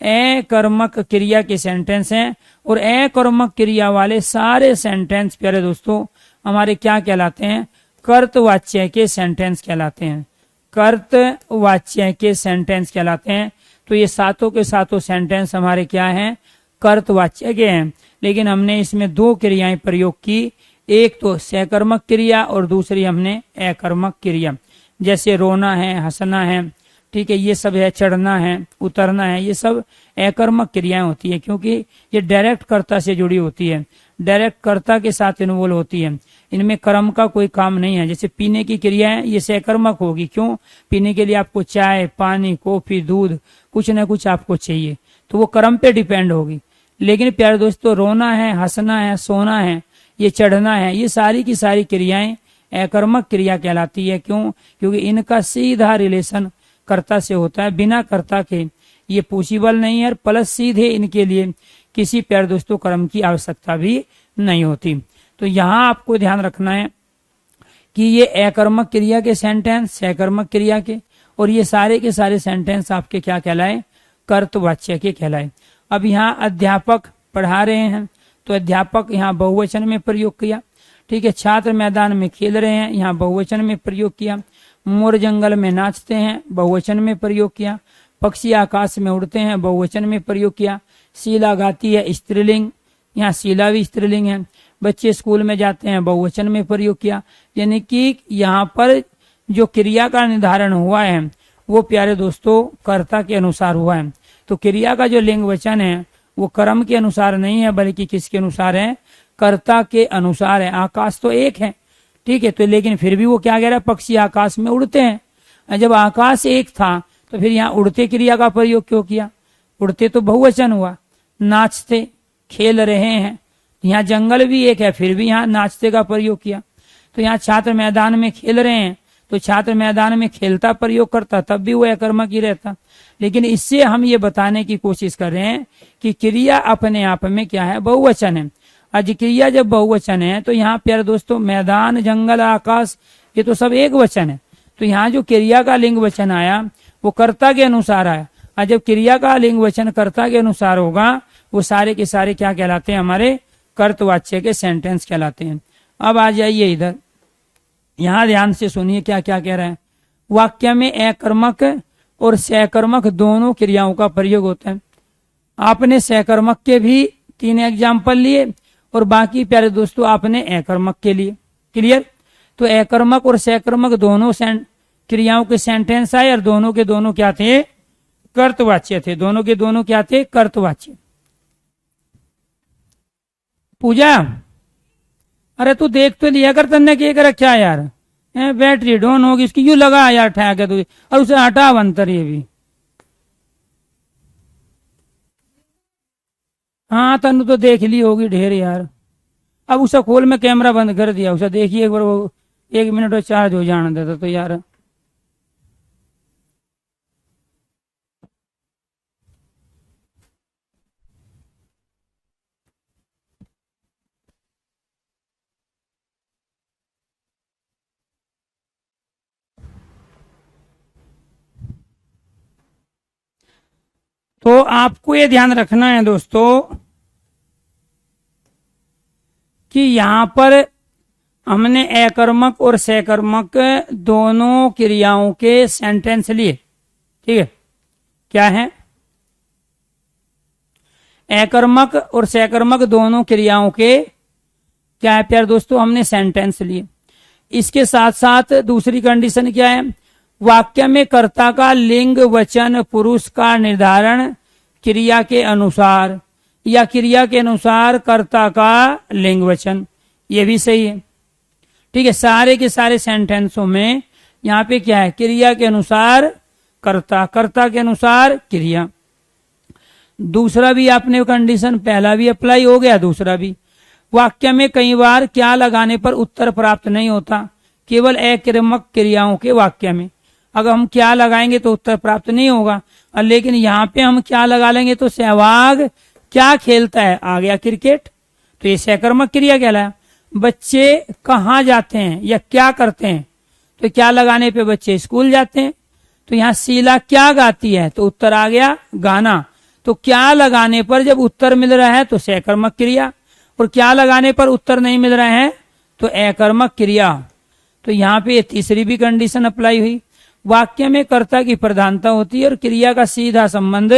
अकर्मक क्रिया के सेंटेंस हैं। और अकर्मक क्रिया वाले सारे सेंटेंस प्यारे दोस्तों हमारे क्या कहलाते हैं? कर्तवाच्य के सेंटेंस कहलाते हैं। कर्तवाच्य के सेंटेंस कहलाते हैं। तो ये सातों के सातों सेंटेंस हमारे क्या हैं? कर्तवाच्य के हैं। लेकिन हमने इसमें 2 क्रियाएं प्रयोग की, एक तो सकर्मक क्रिया और दूसरी हमने अकर्मक क्रिया। जैसे रोना है, हंसना है, ठीक है, ये सब है, चढ़ना है, उतरना है, ये सब अकर्मक क्रियाएं होती है, क्योंकि ये डायरेक्ट कर्ता से जुड़ी होती है, डायरेक्ट कर्ता के साथ इन्वॉल्व होती है। इनमें कर्म का कोई काम नहीं है। जैसे पीने की क्रिया है, ये सकर्मक होगी। क्यों? पीने के लिए आपको चाय, पानी, कॉफी, दूध, कुछ न कुछ आपको चाहिए, तो वो कर्म पे डिपेंड होगी। लेकिन प्यारे दोस्तों, रोना है, हंसना है, सोना है, ये चढ़ना है, ये सारी की सारी क्रियाएं अकर्मक क्रिया कहलाती है। क्यों? क्योंकि इनका सीधा रिलेशन कर्ता से होता है, बिना कर्ता के ये पॉसिबल नहीं है। प्लस सीधे इनके लिए किसी प्यारे दोस्तों कर्म की आवश्यकता भी नहीं होती। तो यहाँ आपको ध्यान रखना है कि ये अकर्मक क्रिया के सेंटेंस, सकर्मक क्रिया के, और ये सारे के सारे सेंटेंस आपके क्या कहलाए? कर्तवाच्य के कहलाए। अब यहाँ अध्यापक पढ़ा रहे हैं तो अध्यापक यहाँ बहुवचन में प्रयोग किया, ठीक है। छात्र मैदान में खेल रहे हैं, यहाँ बहुवचन में प्रयोग किया। मोर जंगल में नाचते हैं, बहुवचन में प्रयोग किया। पक्षी आकाश में उड़ते हैं, बहुवचन में प्रयोग किया। शीला गाती है, स्त्रीलिंग, यहाँ शीला भी स्त्रीलिंग है। बच्चे स्कूल में जाते हैं, बहुवचन में प्रयोग किया। यानी कि यहाँ पर जो क्रिया का निर्धारण हुआ है वो प्यारे दोस्तों कर्ता के अनुसार हुआ है। तो क्रिया का जो लिंग वचन है वो कर्म के अनुसार नहीं है, बल्कि किसके अनुसार है? कर्ता के अनुसार है। आकाश तो एक है, ठीक है, तो लेकिन फिर भी वो क्या कह रहा है? पक्षी आकाश में उड़ते हैं। जब आकाश एक था तो फिर यहाँ उड़ते क्रिया का प्रयोग क्यों किया? उड़ते तो बहुवचन हुआ। नाचते, खेल रहे हैं, यहाँ जंगल भी एक है, फिर भी यहाँ नाचते का प्रयोग किया। तो यहाँ छात्र मैदान में खेल रहे हैं तो छात्र मैदान में खेलता प्रयोग करता, तब भी वो अकर्मक ही रहता। लेकिन इससे हम ये बताने की कोशिश कर रहे हैं कि क्रिया अपने आप में क्या है? बहुवचन है। आज क्रिया जब बहुवचन है तो यहाँ प्यारे दोस्तों मैदान, जंगल, आकाश, ये तो सब एक वचन है। तो यहाँ जो क्रिया का लिंग वचन आया वो कर्ता के अनुसार आया, और जब क्रिया का लिंग वचन कर्ता के अनुसार होगा वो सारे के सारे क्या कहलाते हैं? हमारे कर्तवाच्य के सेंटेंस कहलाते हैं। अब आ जाइए इधर, यहाँ ध्यान से सुनिए क्या क्या कह रहे हैं। वाक्य में अकर्मक और सकर्मक दोनों क्रियाओं का प्रयोग होता है। आपने सकर्मक के भी 3 एग्जाम्पल लिए और बाकी प्यारे दोस्तों आपने अकर्मक के लिए। क्लियर? तो अकर्मक और सकर्मक दोनों क्रियाओं के सेंटेंस आए और दोनों के दोनों क्या थे? कर्तवाच्य थे। दोनों के दोनों क्या थे? कर्तवाच्य। पूजा, अरे तू देख तो लिया कर, तन्ने क्या कर रखा है यार? बैटरी डाउन होगी इसकी, यूं लगा यार ठा के तुझे, और उसे हटा अंतर ये भी। हाँ तनु तो देख ली होगी ढेर यार। अब उसे खोल में कैमरा बंद कर दिया, उसे देखिए एक बार वो 1 मिनट और चार्ज हो जाने देता तो यार। तो आपको ये ध्यान रखना है दोस्तों कि यहां पर हमने अकर्मक और सकर्मक दोनों क्रियाओं के सेंटेंस लिए। ठीक है, क्या है? अकर्मक और सकर्मक दोनों क्रियाओं के क्या है प्यार दोस्तों, हमने सेंटेंस लिए। इसके साथ साथ दूसरी कंडीशन क्या है? वाक्य में कर्ता का लिंग वचन पुरुष का निर्धारण क्रिया के अनुसार या क्रिया के अनुसार कर्ता का लिंग वचन, ये भी सही है। ठीक है, सारे के सारे सेंटेंसों में यहाँ पे क्या है? क्रिया के अनुसार कर्ता, कर्ता के अनुसार क्रिया। दूसरा भी आपने कंडीशन, पहला भी अप्लाई हो गया, दूसरा भी। वाक्य में कई बार क्या लगाने पर उत्तर प्राप्त नहीं होता, केवल अकर्मक क्रियाओं के वाक्य में अगर हम क्या लगाएंगे तो उत्तर प्राप्त नहीं होगा, और लेकिन यहाँ पे हम क्या लगा लेंगे तो सहवाग क्या खेलता है, आ गया क्रिकेट, तो ये सकर्मक क्रिया कहलाया। बच्चे कहाँ जाते हैं या क्या करते हैं, तो क्या लगाने पे बच्चे स्कूल जाते हैं। तो यहाँ शीला क्या गाती है, तो उत्तर आ गया गाना। तो क्या लगाने पर जब उत्तर मिल रहा है तो सकर्मक क्रिया, और क्या लगाने पर उत्तर नहीं मिल रहा है तो अकर्मक क्रिया। तो यहाँ पे तीसरी भी कंडीशन अप्लाई हुई। वाक्य में कर्ता की प्रधानता होती है और क्रिया का सीधा संबंध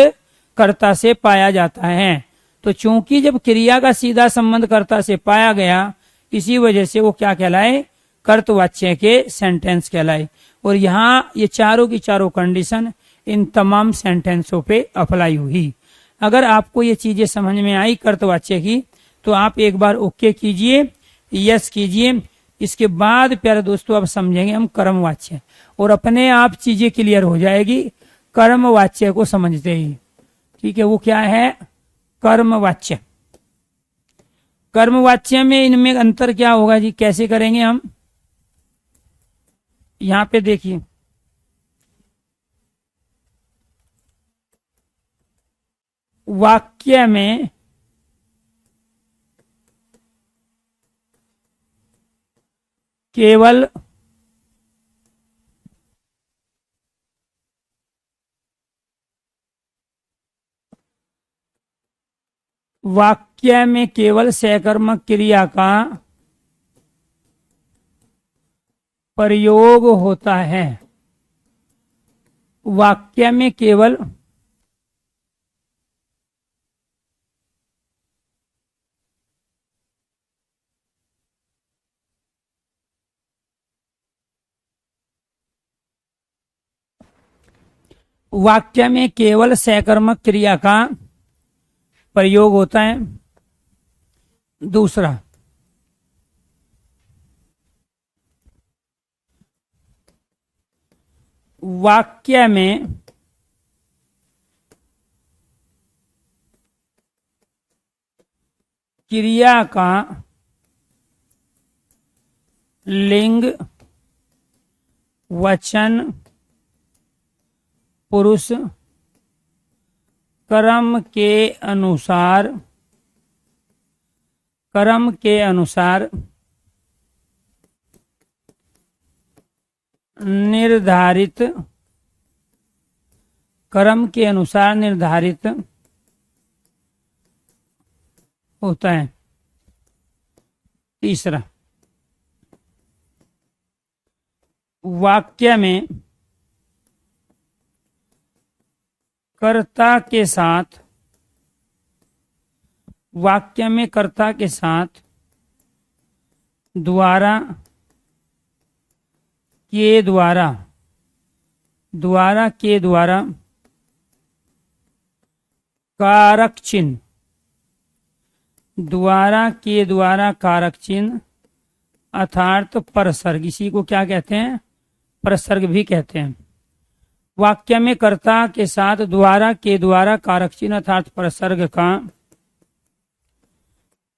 कर्ता से पाया जाता है। तो चूंकि जब क्रिया का सीधा संबंध कर्ता से पाया गया, इसी वजह से वो क्या कहलाए? कर्तवाच्य के सेंटेंस कहलाए। और यहाँ ये चारों की चारों कंडीशन इन तमाम सेंटेंसों पे अप्लाई हुई। अगर आपको ये चीजें समझ में आई कर्तवाच्य की, तो आप एक बार ओके कीजिए, यस कीजिए। इसके बाद प्यारे दोस्तों अब समझेंगे हम कर्मवाच्य, और अपने आप चीजें क्लियर हो जाएगी कर्मवाच्य को समझते ही। ठीक है, वो क्या है? कर्मवाच्य। कर्मवाच्य में इनमें अंतर क्या होगा जी, कैसे करेंगे हम? यहां पे देखिए, वाक्य में केवल सकर्मक क्रिया का प्रयोग होता है। वाक्य में केवल सकर्मक क्रिया का प्रयोग होता है। दूसरा, वाक्य में क्रिया का लिंग वचन पुरुष कर्म के अनुसार निर्धारित होता है। तीसरा, वाक्य में कर्ता के साथ द्वारा के द्वारा कारक चिन्ह अर्थात परसर्ग, इसी को क्या कहते हैं? परसर्ग भी कहते हैं। वाक्य में कर्ता के साथ द्वारा के द्वारा कारक चिन्ह अर्थात परसर्ग का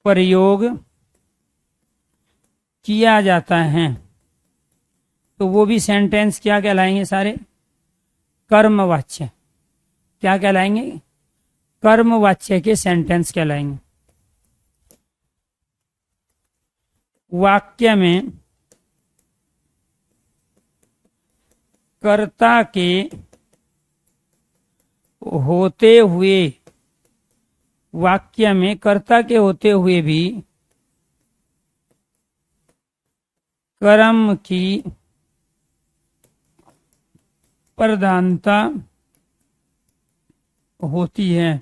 प्रयोग किया जाता है, तो वो भी सेंटेंस क्या कहलाएंगे? सारे कर्मवाच्य। क्या कहलाएंगे? कर्मवाच्य के सेंटेंस कहलाएंगे। वाक्य में कर्ता के होते हुए, वाक्य में कर्ता के होते हुए भी कर्म की प्रधानता होती है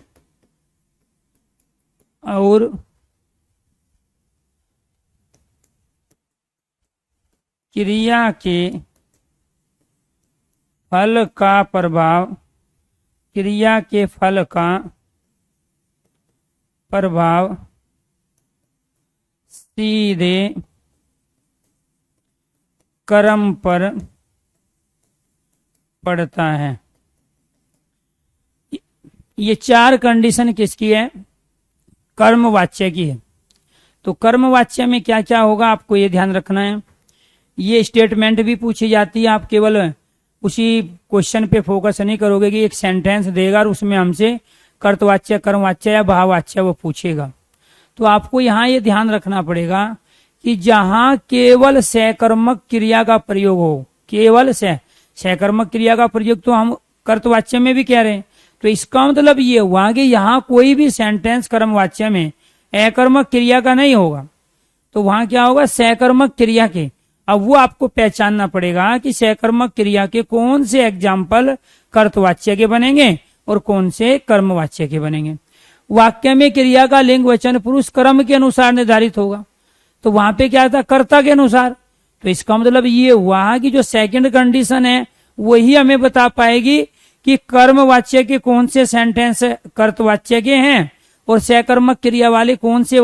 और क्रिया के फल का प्रभाव, क्रिया के फल का प्रभाव सीधे कर्म पर पड़ता है। ये चार कंडीशन किसकी है? कर्मवाच्य की है। तो कर्मवाच्य में क्या क्या होगा आपको ये ध्यान रखना है। ये स्टेटमेंट भी पूछी जाती है, आप केवल उसी क्वेश्चन पे फोकस नहीं करोगे कि एक सेंटेंस देगा और उसमें हमसे कर्तवाच्य, कर्मवाच्य या भाववाच्य वो पूछेगा। तो आपको यहाँ ये ध्यान रखना पड़ेगा कि जहां केवल सकर्मक क्रिया का प्रयोग हो, केवल सकर्मक क्रिया का प्रयोग तो हम कर्तवाच्य में भी कह रहे हैं, तो इसका मतलब ये हुआ कि यहाँ कोई भी सेंटेंस कर्मवाच्य में अकर्मक क्रिया का नहीं होगा, तो वहां क्या होगा? सकर्मक क्रिया के। अब वो आपको पहचानना पड़ेगा कि सकर्मक क्रिया के कौन से एग्जाम्पल कर्तवाच्य के बनेंगे और कौन से कर्मवाच्य के बनेंगे। वाक्य में क्रिया का लिंग वचन पुरुष कर्म के अनुसार निर्धारित होगा, तो वहां पे क्या था? कर्ता के अनुसार। तो इसका मतलब ये हुआ कि जो सेकंड कंडीशन है वही हमें बता पाएगी कि कर्मवाच्य के कौन से सेंटेंस कर्तवाच्य के हैं और सकर्मक क्रिया वाले कौन से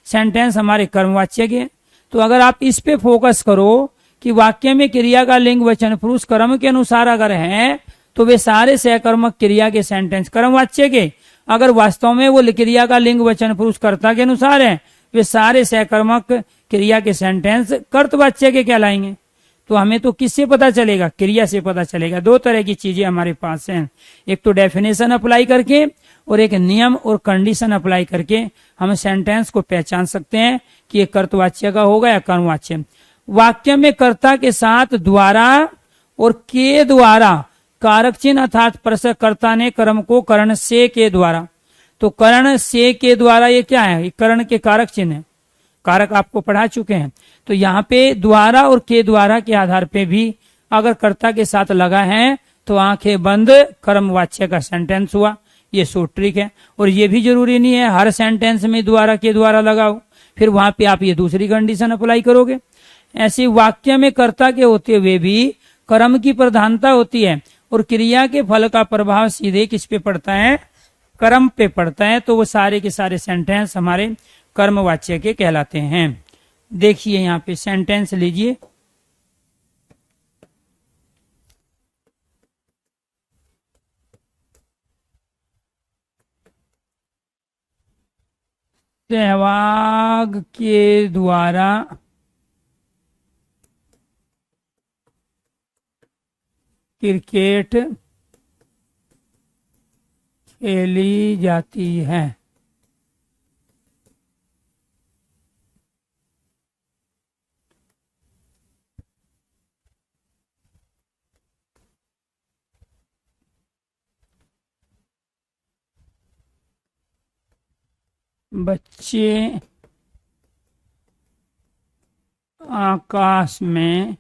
सेंटेंस हमारे कर्मवाच्य के हैं। तो अगर आप इस पे फोकस करो कि वाक्य में क्रिया का लिंग वचन पुरुष कर्म के अनुसार अगर है तो वे सारे सकर्मक क्रिया के सेंटेंस कर्मवाच्य के, अगर वास्तव में वो क्रिया का लिंग वचन पुरुष कर्ता के अनुसार है वे सारे सकर्मक क्रिया के सेंटेंस कर्तवाच्य के कहलाएंगे। तो हमें तो किससे पता चलेगा? क्रिया से पता चलेगा। दो तरह की चीजें हमारे पास हैं, एक तो डेफिनेशन अप्लाई करके और एक नियम और कंडीशन अप्लाई करके हम सेंटेंस को पहचान सकते हैं कि ये कर्तवाच्य का होगा या कर्मवाच्य। वाक्य में कर्ता के साथ द्वारा और के द्वारा कारक चिन्ह अर्थात कर्ता ने कर्म को करण से के द्वारा, तो करण से के द्वारा ये क्या है? ये करण के कारक चिन्ह है, कारक आपको पढ़ा चुके हैं। तो यहाँ पे द्वारा और के द्वारा के आधार पे भी अगर कर्ता के साथ लगा है तो आंखें बंद कर्मवाच्य का सेंटेंस हुआ। ये शॉर्ट ट्रिक है। और ये भी जरूरी नहीं है हर सेंटेंस में द्वारा के द्वारा लगाओ, फिर वहां पे आप ये दूसरी कंडीशन अप्लाई करोगे। ऐसे वाक्य में कर्ता के होते हुए भी कर्म की प्रधानता होती है और क्रिया के फल का प्रभाव सीधे किस पे पड़ता है? कर्म पे पड़ता है। तो वो सारे के सारे सेंटेंस हमारे कर्मवाच्य के कहलाते हैं। देखिए यहाँ पे सेंटेंस लीजिए। सहवाग के द्वारा क्रिकेट खेली जाती है। बच्चे आकाश में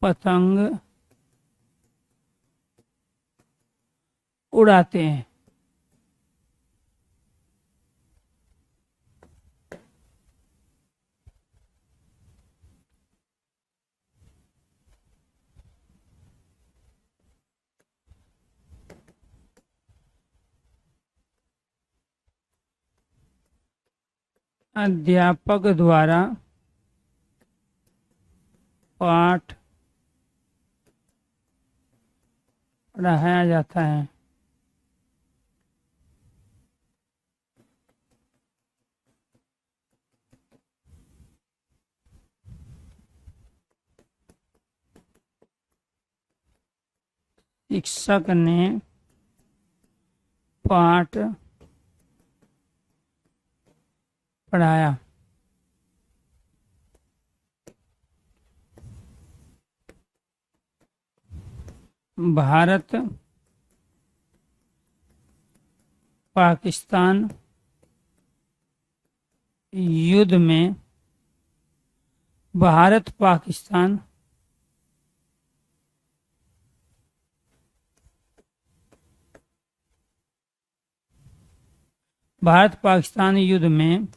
पतंग उड़ाते हैं। अध्यापक द्वारा पाठ पढ़ाया जाता है। शिक्षक ने पाठ पढ़ाया। भारत पाकिस्तान युद्ध में भारत पाकिस्तान युद्ध में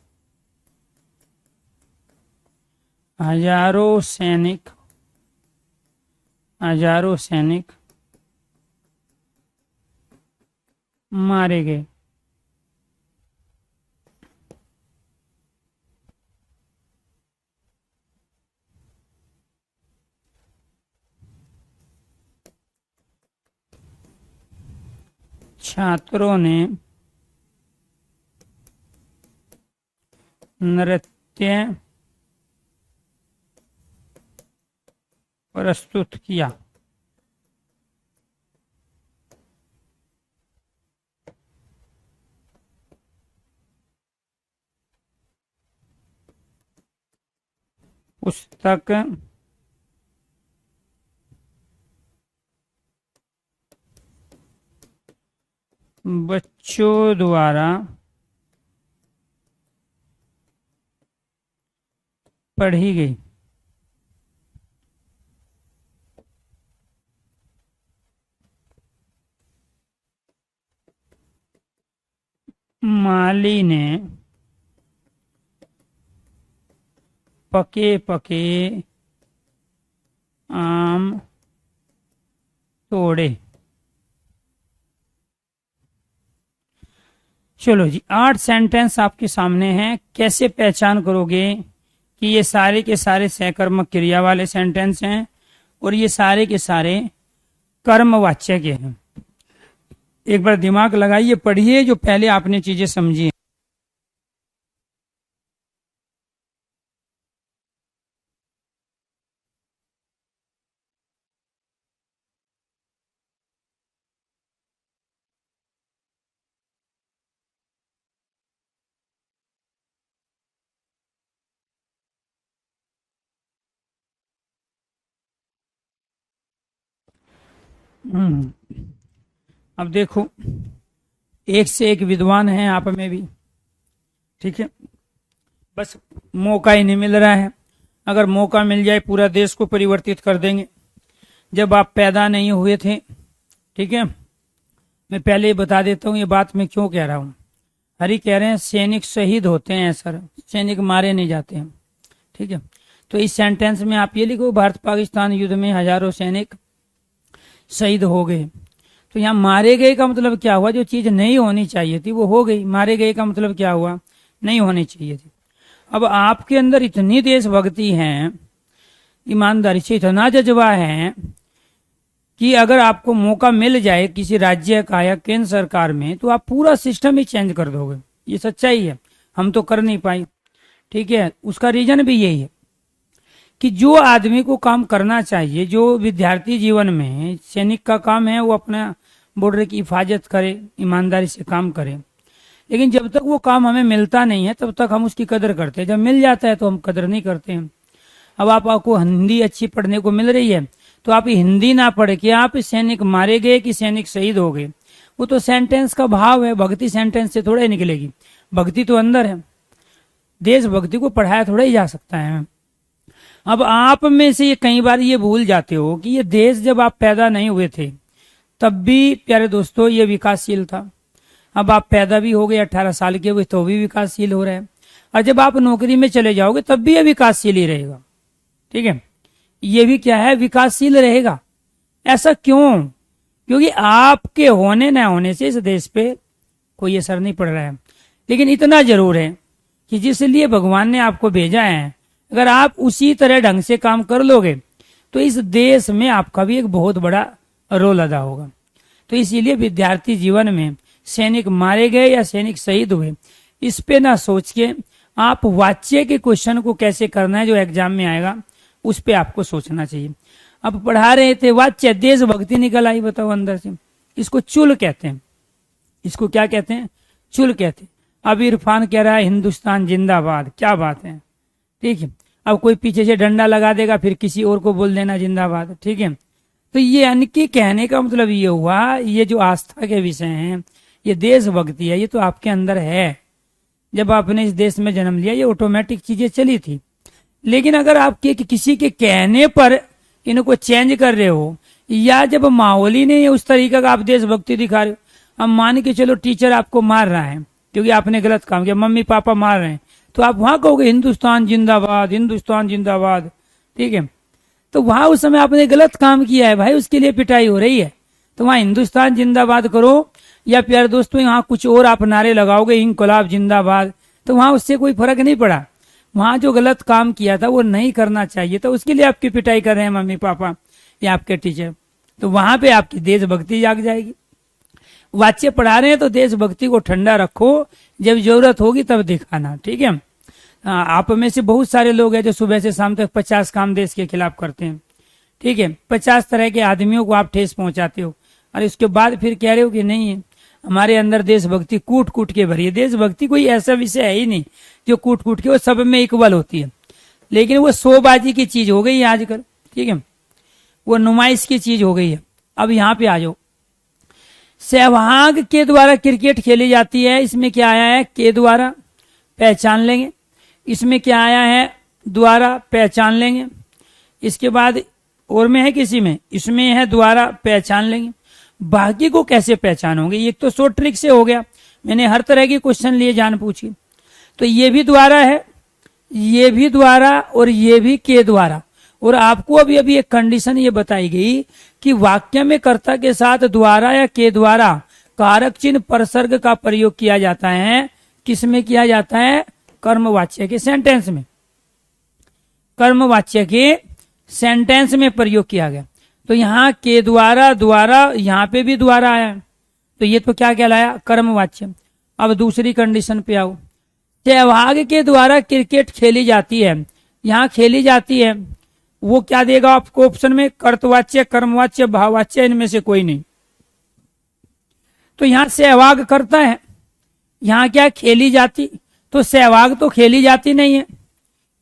हजारों सैनिक मारे गए। छात्रों ने नृत्य प्रस्तुत किया। पुस्तक बच्चों द्वारा पढ़ी गई। माली ने पके पके आम तोड़े। चलो जी, 8 सेंटेंस आपके सामने हैं। कैसे पहचान करोगे कि ये सारे के सारे सहकर्मक क्रिया वाले सेंटेंस हैं और ये सारे के सारे कर्मवाच्य के हैं? एक बार दिमाग लगाइए, पढ़िए जो पहले आपने चीजें समझी। अब देखो, एक से एक विद्वान है आप में भी, ठीक है, बस मौका ही नहीं मिल रहा है। अगर मौका मिल जाए पूरा देश को परिवर्तित कर देंगे। जब आप पैदा नहीं हुए थे, ठीक है, मैं पहले ही बता देता हूँ ये बात मैं क्यों कह रहा हूँ। हरी कह रहे हैं सैनिक शहीद होते हैं सर, सैनिक मारे नहीं जाते हैं, ठीक है। तो इस सेंटेंस में आप ये लिखो, भारत पाकिस्तान युद्ध में हजारों सैनिक शहीद हो गए। तो यहाँ मारे गए का मतलब क्या हुआ? जो चीज नहीं होनी चाहिए थी वो हो गई। मारे गए का मतलब क्या हुआ? नहीं होनी चाहिए थी। अब आपके अंदर इतनी देशभक्ति है, ईमानदारी से इतना जज्बा है कि अगर आपको मौका मिल जाए किसी राज्य का या केंद्र सरकार में, तो आप पूरा सिस्टम ही चेंज कर दोगे। ये सच्चाई है, हम तो कर नहीं पाए, ठीक है। उसका रीजन भी यही है कि जो आदमी को काम करना चाहिए, जो विद्यार्थी जीवन में सैनिक का काम है वो अपना बॉर्डर की हिफाजत करे, ईमानदारी से काम करे। लेकिन जब तक वो काम हमें मिलता नहीं है तब तक हम उसकी कदर करते हैं, जब मिल जाता है तो हम कदर नहीं करते हैं। अब आपको हिंदी अच्छी पढ़ने को मिल रही है तो आप हिंदी ना पढ़ के आप सैनिक मारे गए कि सैनिक शहीद हो गए, वो तो सेंटेंस का भाव है, भक्ति सेंटेंस से थोड़ा ही निकलेगी। भक्ति तो अंदर है, देशभक्ति को पढ़ाया थोड़ा ही जा सकता है। अब आप में से ये कई बार ये भूल जाते हो कि ये देश जब आप पैदा नहीं हुए थे तब भी प्यारे दोस्तों ये विकासशील था। अब आप पैदा भी हो गए, 18 साल के हुए तो भी विकासशील हो रहा है, और जब आप नौकरी में चले जाओगे तब भी ये विकासशील ही रहेगा, ठीक है। ये भी क्या है? विकासशील रहेगा। ऐसा क्यों? क्योंकि आपके होने न होने से इस देश पे कोई असर नहीं पड़ रहा है। लेकिन इतना जरूर है कि जिस लिए भगवान ने आपको भेजा है, अगर आप उसी तरह ढंग से काम कर लोगे तो इस देश में आपका भी एक बहुत बड़ा रोल अदा होगा। तो इसीलिए विद्यार्थी जीवन में सैनिक मारे गए या सैनिक शहीद हुए, इस पे ना सोच के आप वाच्य के क्वेश्चन को कैसे करना है जो एग्जाम में आएगा, उस पे आपको सोचना चाहिए। अब पढ़ा रहे थे वाच्य, देशभक्ति निकल आई, बताओ अंदर से। इसको चुल कहते हैं, इसको क्या कहते हैं? चुल कहते हैं। अब इरफान कह रहा है हिंदुस्तान जिंदाबाद, क्या बात है, ठीक है। अब कोई पीछे से डंडा लगा देगा, फिर किसी और को बोल देना जिंदाबाद, ठीक है। तो ये यानी कि कहने का मतलब ये हुआ, ये जो आस्था के विषय हैं, ये देशभक्ति है, ये तो आपके अंदर है। जब आपने इस देश में जन्म लिया, ये ऑटोमेटिक चीजें चली थी। लेकिन अगर आप किसी के कहने पर इनको चेंज कर रहे हो, या जब माहौल ही नहीं है उस तरीके का, आप देशभक्ति दिखा रहे हो। अब मान के चलो टीचर आपको मार रहा है क्योंकि आपने गलत काम किया, मम्मी पापा मार रहे हैं, तो आप वहां कहोगे हिंदुस्तान जिंदाबाद, हिंदुस्तान जिंदाबाद, ठीक है। तो वहां उस समय आपने गलत काम किया है भाई, उसके लिए पिटाई हो रही है, तो वहां हिंदुस्तान जिंदाबाद करो, या प्यारे दोस्तों यहाँ कुछ और आप नारे लगाओगे, इंकलाब जिंदाबाद, तो वहां उससे कोई फर्क नहीं पड़ा। वहां जो गलत काम किया था वो नहीं करना चाहिए, तो उसके लिए आपकी पिटाई कर रहे हैं मम्मी पापा या आपके टीचर, तो वहां पे आपकी देशभक्ति जाग जाएगी। वाच्य पढ़ा रहे हैं तो देशभक्ति को ठंडा रखो, जब जरूरत होगी तब दिखाना, ठीक है। आप में से बहुत सारे लोग हैं जो सुबह से शाम तक 50 काम देश के खिलाफ करते हैं, ठीक है। 50 तरह के आदमियों को आप ठेस पहुंचाते हो, और इसके बाद फिर कह रहे हो कि नहीं हमारे अंदर देशभक्ति कूट कूट के भरी है। देशभक्ति कोई ऐसा विषय है ही नहीं जो कूट कूट के, वो सब में इक्वल होती है, लेकिन वो शोबाजी की चीज हो गई है आजकल, ठीक है, वो नुमाइश की चीज हो गई है। अब यहाँ पे आ जाओ, सहवाग के द्वारा क्रिकेट खेली जाती है, इसमें क्या आया है? के द्वारा, पहचान लेंगे। इसमें क्या आया है? द्वारा, पहचान लेंगे। इसके बाद और में है किसी में? इसमें है द्वारा, पहचान लेंगे। बाकी को कैसे पहचानोगे? ये तो शॉर्ट ट्रिक से हो गया, मैंने हर तरह की क्वेश्चन लिए जान पूछी। तो ये भी द्वारा है, ये भी द्वारा, और ये भी के द्वारा। और आपको अभी अभी एक कंडीशन ये बताई गई कि वाक्य में कर्ता के साथ द्वारा या के द्वारा कारक चिन्ह परसर्ग का प्रयोग किया जाता है। किसमें किया जाता है? कर्मवाच्य के सेंटेंस में, कर्मवाच्य के सेंटेंस में प्रयोग किया गया। तो यहाँ के द्वारा, द्वारा, यहाँ पे भी द्वारा आया, तो ये तो क्या कहलाया? कर्मवाच्य। अब दूसरी कंडीशन पे आओ, सहवाग के द्वारा क्रिकेट खेली जाती है, यहाँ खेली जाती है, वो क्या देगा आपको ऑप्शन में? कर्तवाच्य, कर्मवाच्य, भाववाच्य, इनमें से कोई नहीं। तो यहाँ सहवाग करता है, यहाँ क्या खेली जाती, तो सहवाग तो खेली जाती नहीं है,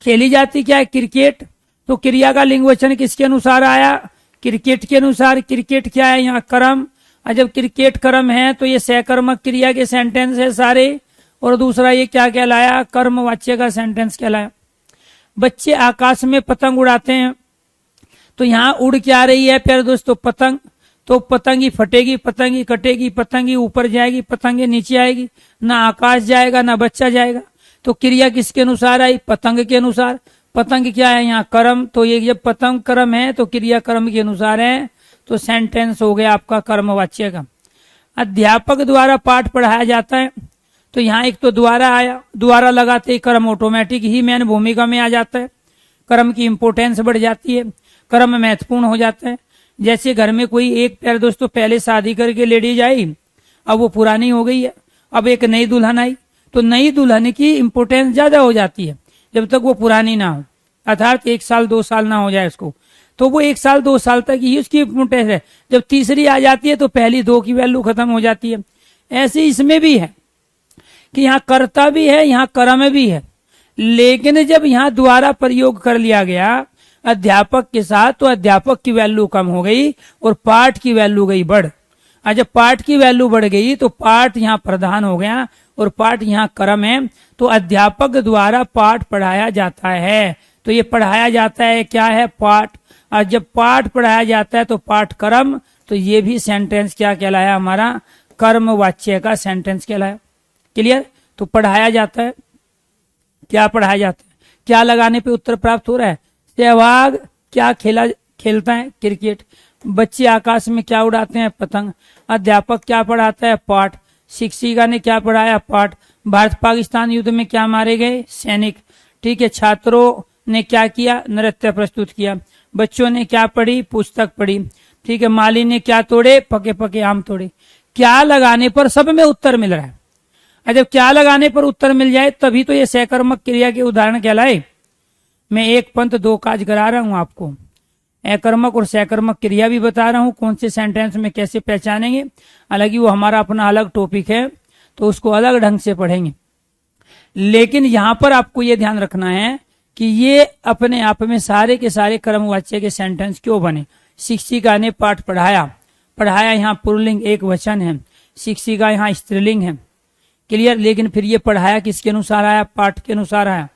खेली जाती क्या है? क्रिकेट। तो क्रिया का लिंग वचन किसके अनुसार आया? क्रिकेट के अनुसार। क्रिकेट क्या है? यहाँ कर्म, और जब क्रिकेट कर्म है तो ये सहकर्मक क्रिया के सेंटेंस है सारे, और दूसरा ये क्या कहलाया? कर्मवाच्य का सेंटेंस कहलाया। बच्चे आकाश में पतंग उड़ाते हैं, तो यहाँ उड़ क्या रही है प्यारे दोस्तों? पतंग। तो पतंगी फटेगी, पतंगी कटेगी, पतंगी ऊपर जाएगी, पतंगे नीचे आएगी, ना आकाश जाएगा ना बच्चा जाएगा। तो क्रिया किसके अनुसार आई? पतंग के अनुसार। पतंग क्या है? यहाँ कर्म। तो ये जब पतंग कर्म है तो क्रिया कर्म के अनुसार है, तो सेंटेंस हो गया आपका कर्मवाच्य का। अध्यापक द्वारा पाठ पढ़ाया जाता है, तो यहाँ एक तो द्वारा आया, द्वारा लगाते ही कर्म ऑटोमेटिक ही मेन भूमिका में आ जाता है, कर्म की इंपोर्टेंस बढ़ जाती है, कर्म महत्वपूर्ण हो जाता है। जैसे घर में कोई एक प्यारे दोस्तों पहले शादी करके लेडी आई, अब वो पुरानी हो गई है, अब एक नई दुल्हन आई, तो नई दुल्हन की इंपोर्टेंस ज्यादा हो जाती है जब तक वो पुरानी ना हो, अर्थात 1 साल 2 साल ना हो जाए उसको, तो वो 1 साल 2 साल तक ही उसकी इंपोर्टेंस है। जब तीसरी आ जाती है तो पहली 2 की वैल्यू खत्म हो जाती है। ऐसे इसमें भी है कि यहाँ कर्ता भी है, यहाँ कर्म भी है, लेकिन जब यहाँ द्वारा प्रयोग कर लिया गया अध्यापक के साथ, तो अध्यापक की वैल्यू कम हो गई और पाठ की वैल्यू गई बढ़। और जब पाठ की वैल्यू बढ़ गई तो पाठ यहाँ प्रधान हो गया और पाठ यहाँ कर्म है, तो अध्यापक द्वारा पाठ पढ़ाया जाता है। तो ये पढ़ाया जाता है क्या है? पाठ। और जब पाठ पढ़ाया जाता है तो पाठ कर्म, तो ये भी सेंटेंस क्या कहलाया हमारा? कर्मवाच्य का सेंटेंस कहलाया। क्लियर? तो पढ़ाया जाता है, क्या पढ़ाया जाता है? क्या लगाने पे उत्तर प्राप्त हो रहा है? सहवाग क्या खेलता है? क्रिकेट। बच्चे आकाश में क्या उड़ाते हैं? पतंग। अध्यापक क्या पढ़ाता है? पाठ। शिक्षिका ने क्या पढ़ाया? पाठ। भारत पाकिस्तान युद्ध में क्या मारे गए? सैनिक। ठीक है। छात्रों ने क्या किया? नृत्य प्रस्तुत किया। बच्चों ने क्या पढ़ी? पुस्तक पढ़ी। ठीक है। माली ने क्या तोड़े? पके पके आम तोड़े। क्या लगाने पर सब में उत्तर मिल रहा है। जब क्या लगाने पर उत्तर मिल जाए तभी तो ये सहकर्मक क्रिया के उदाहरण कहलाए। मैं एक पंथ 2 काज करा रहा हूं आपको। अकर्मक और सकर्मक क्रिया भी बता रहा हूं, कौन से सेंटेंस में कैसे पहचानेंगे। हालांकि वो हमारा अपना अलग टॉपिक है, तो उसको अलग ढंग से पढ़ेंगे। लेकिन यहां पर आपको ये ध्यान रखना है कि ये अपने आप में सारे के सारे कर्मवाच्य के सेंटेंस क्यों बने। शिक्षिका ने पाठ पढ़ाया, पढ़ाया यहाँ पुल्लिंग एक वचन है, शिक्षिका यहाँ स्त्रीलिंग है, क्लियर। लेकिन फिर ये पढ़ाया किसके अनुसार आया, पाठ के अनुसार आया,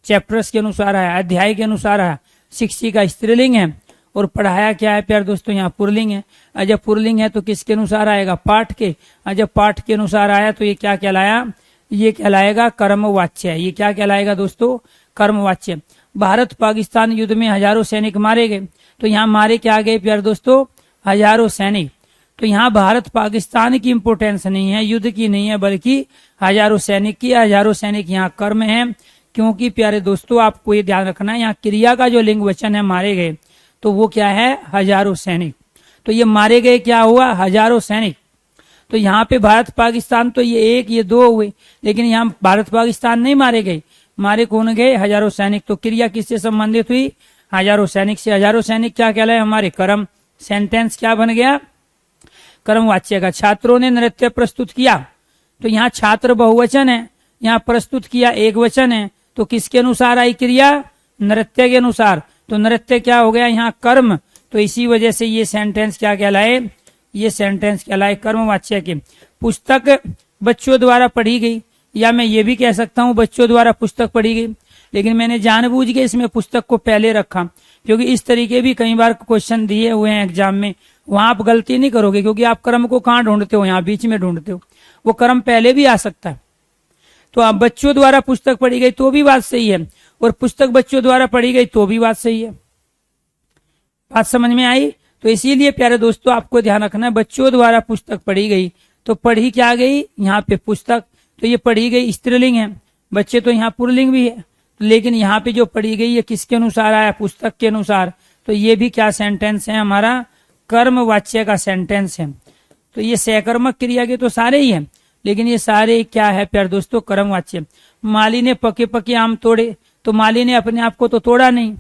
चैप्टर्स के अनुसार आया, अध्याय के अनुसार आया। शिक्षिका स्त्रीलिंग है और पढ़ाया क्या है प्यार दोस्तों, यहाँ पुल्लिंग है। और जब पुल्लिंग है तो किसके अनुसार आएगा, पाठ के। और जब पाठ के अनुसार आया तो ये क्या कहलाया, ये कहलाएगा कर्मवाच्य। ये क्या कहलाएगा दोस्तों, कर्मवाच्य। भारत पाकिस्तान युद्ध में हजारों सैनिक मारे गए, तो यहाँ मारे क्या गए प्यार दोस्तों, हजारों सैनिक। तो यहाँ भारत पाकिस्तान की इंपोर्टेंस नहीं है, युद्ध की नहीं है, बल्कि हजारों सैनिक की। हजारों सैनिक यहाँ कर्म है, क्योंकि प्यारे दोस्तों आपको ये ध्यान रखना है, यहाँ क्रिया का जो लिंग वचन है मारे गए, तो वो क्या है, हजारों सैनिक। तो ये मारे गए क्या हुआ, हजारों सैनिक। तो यहाँ पे भारत पाकिस्तान तो ये एक ये दो हुए, लेकिन यहाँ भारत पाकिस्तान नहीं मारे गए, मारे कौन गए, हजारों सैनिक। तो क्रिया किससे संबंधित हुई, हजारों सैनिक से। हजारों सैनिक क्या कहलाए, हमारे कर्म। सेंटेंस क्या बन गया, कर्मवाच्य का। छात्रों ने नृत्य प्रस्तुत किया, तो यहाँ छात्र बहुवचन है, यहाँ प्रस्तुत किया एक वचन है, तो किसके अनुसार आई क्रिया, नृत्य के अनुसार। तो नृत्य क्या हो गया, यहाँ कर्म। तो इसी वजह से ये सेंटेंस क्या कहलाए, ये सेंटेंस कहलाए कर्मवाच्य के। पुस्तक बच्चों द्वारा पढ़ी गई, या मैं ये भी कह सकता हूँ बच्चों द्वारा पुस्तक पढ़ी गई, लेकिन मैंने जानबूझ के इसमें पुस्तक को पहले रखा, क्योंकि इस तरीके भी कई बार क्वेश्चन दिए हुए हैं एग्जाम में, वहां आप गलती नहीं करोगे, क्योंकि आप कर्म को कहाँ ढूंढते हो, यहाँ बीच में ढूंढते हो। वो कर्म पहले भी आ सकता है। तो आप बच्चों द्वारा पुस्तक पढ़ी गई तो भी बात सही है, और पुस्तक बच्चों द्वारा पढ़ी गई तो भी बात सही है। बात समझ में आई। तो इसीलिए प्यारे दोस्तों आपको ध्यान रखना है, बच्चों द्वारा पुस्तक पढ़ी गई, तो पढ़ी क्या गई, यहाँ पे पुस्तक। तो ये पढ़ी गई स्त्रीलिंग है, बच्चे तो यहाँ पुल्लिंग भी है, लेकिन यहाँ पे जो पढ़ी गई ये किसके अनुसार आया, पुस्तक के अनुसार। तो ये भी क्या सेंटेंस है, हमारा कर्मवाच्य का सेंटेंस है। तो ये सकर्मक क्रिया के तो सारे ही हैं, लेकिन ये सारे क्या है प्यारे दोस्तों, कर्मवाच्य। माली ने पके पके आम तोड़े, तो माली ने अपने आप को तो तोड़ा नहीं,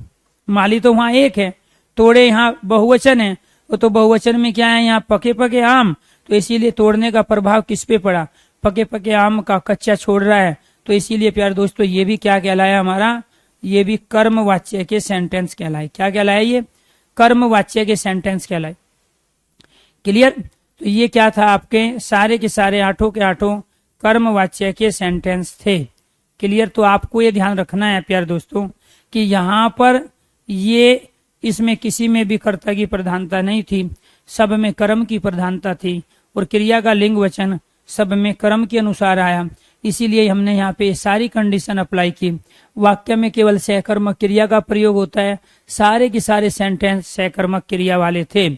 माली तो वहां एक है, तोड़े यहाँ बहुवचन है, तो बहुवचन में क्या है, यहाँ पके पके आम। तो इसीलिए तोड़ने का प्रभाव किस पे पड़ा, पके पके आम का कच्चा छोड़ रहा है। तो इसीलिए प्यारे दोस्तों ये भी क्या कहलाया हमारा, ये भी कर्मवाच्य के सेंटेंस कहलाए। क्या कहलाए, ये कर्मवाच्य के सेंटेंस कहलाए। क्लियर। तो ये क्या था, आपके सारे के सारे आठों के आठों कर्मवाच्य के सेंटेंस थे। क्लियर। तो आपको ये ध्यान रखना है प्यारे दोस्तों कि यहाँ पर ये इसमें किसी में भी कर्ता की प्रधानता नहीं थी, सब में कर्म की प्रधानता थी, और क्रिया का लिंग वचन सब में कर्म के अनुसार आया। इसीलिए हमने यहाँ पे सारी कंडीशन अप्लाई की। वाक्य में केवल सकर्मक क्रिया का प्रयोग होता है, सारे के सारे सेंटेंस सकर्मक क्रिया वाले थे।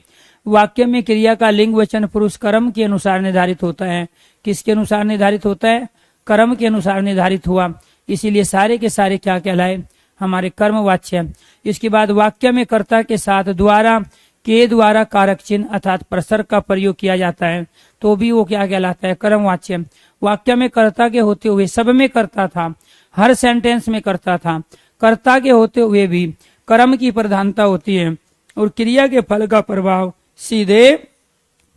वाक्य में क्रिया का लिंग वचन पुरुष कर्म के अनुसार निर्धारित होता है। किसके अनुसार निर्धारित होता है, कर्म के अनुसार निर्धारित हुआ, इसीलिए सारे के सारे क्या कहलाए, हमारे कर्मवाच्य। इसके बाद वाक्य में कर्ता के साथ द्वारा के द्वारा कारक चिन्ह अर्थात प्रसर्ग का प्रयोग किया जाता है, तो भी वो क्या कहलाता है, कर्मवाच्य। वाक्य में कर्ता के होते हुए सब में कर्ता था, हर सेंटेंस में कर्ता था, कर्ता के होते हुए भी कर्म की प्रधानता होती है, और क्रिया के फल का प्रभाव सीधे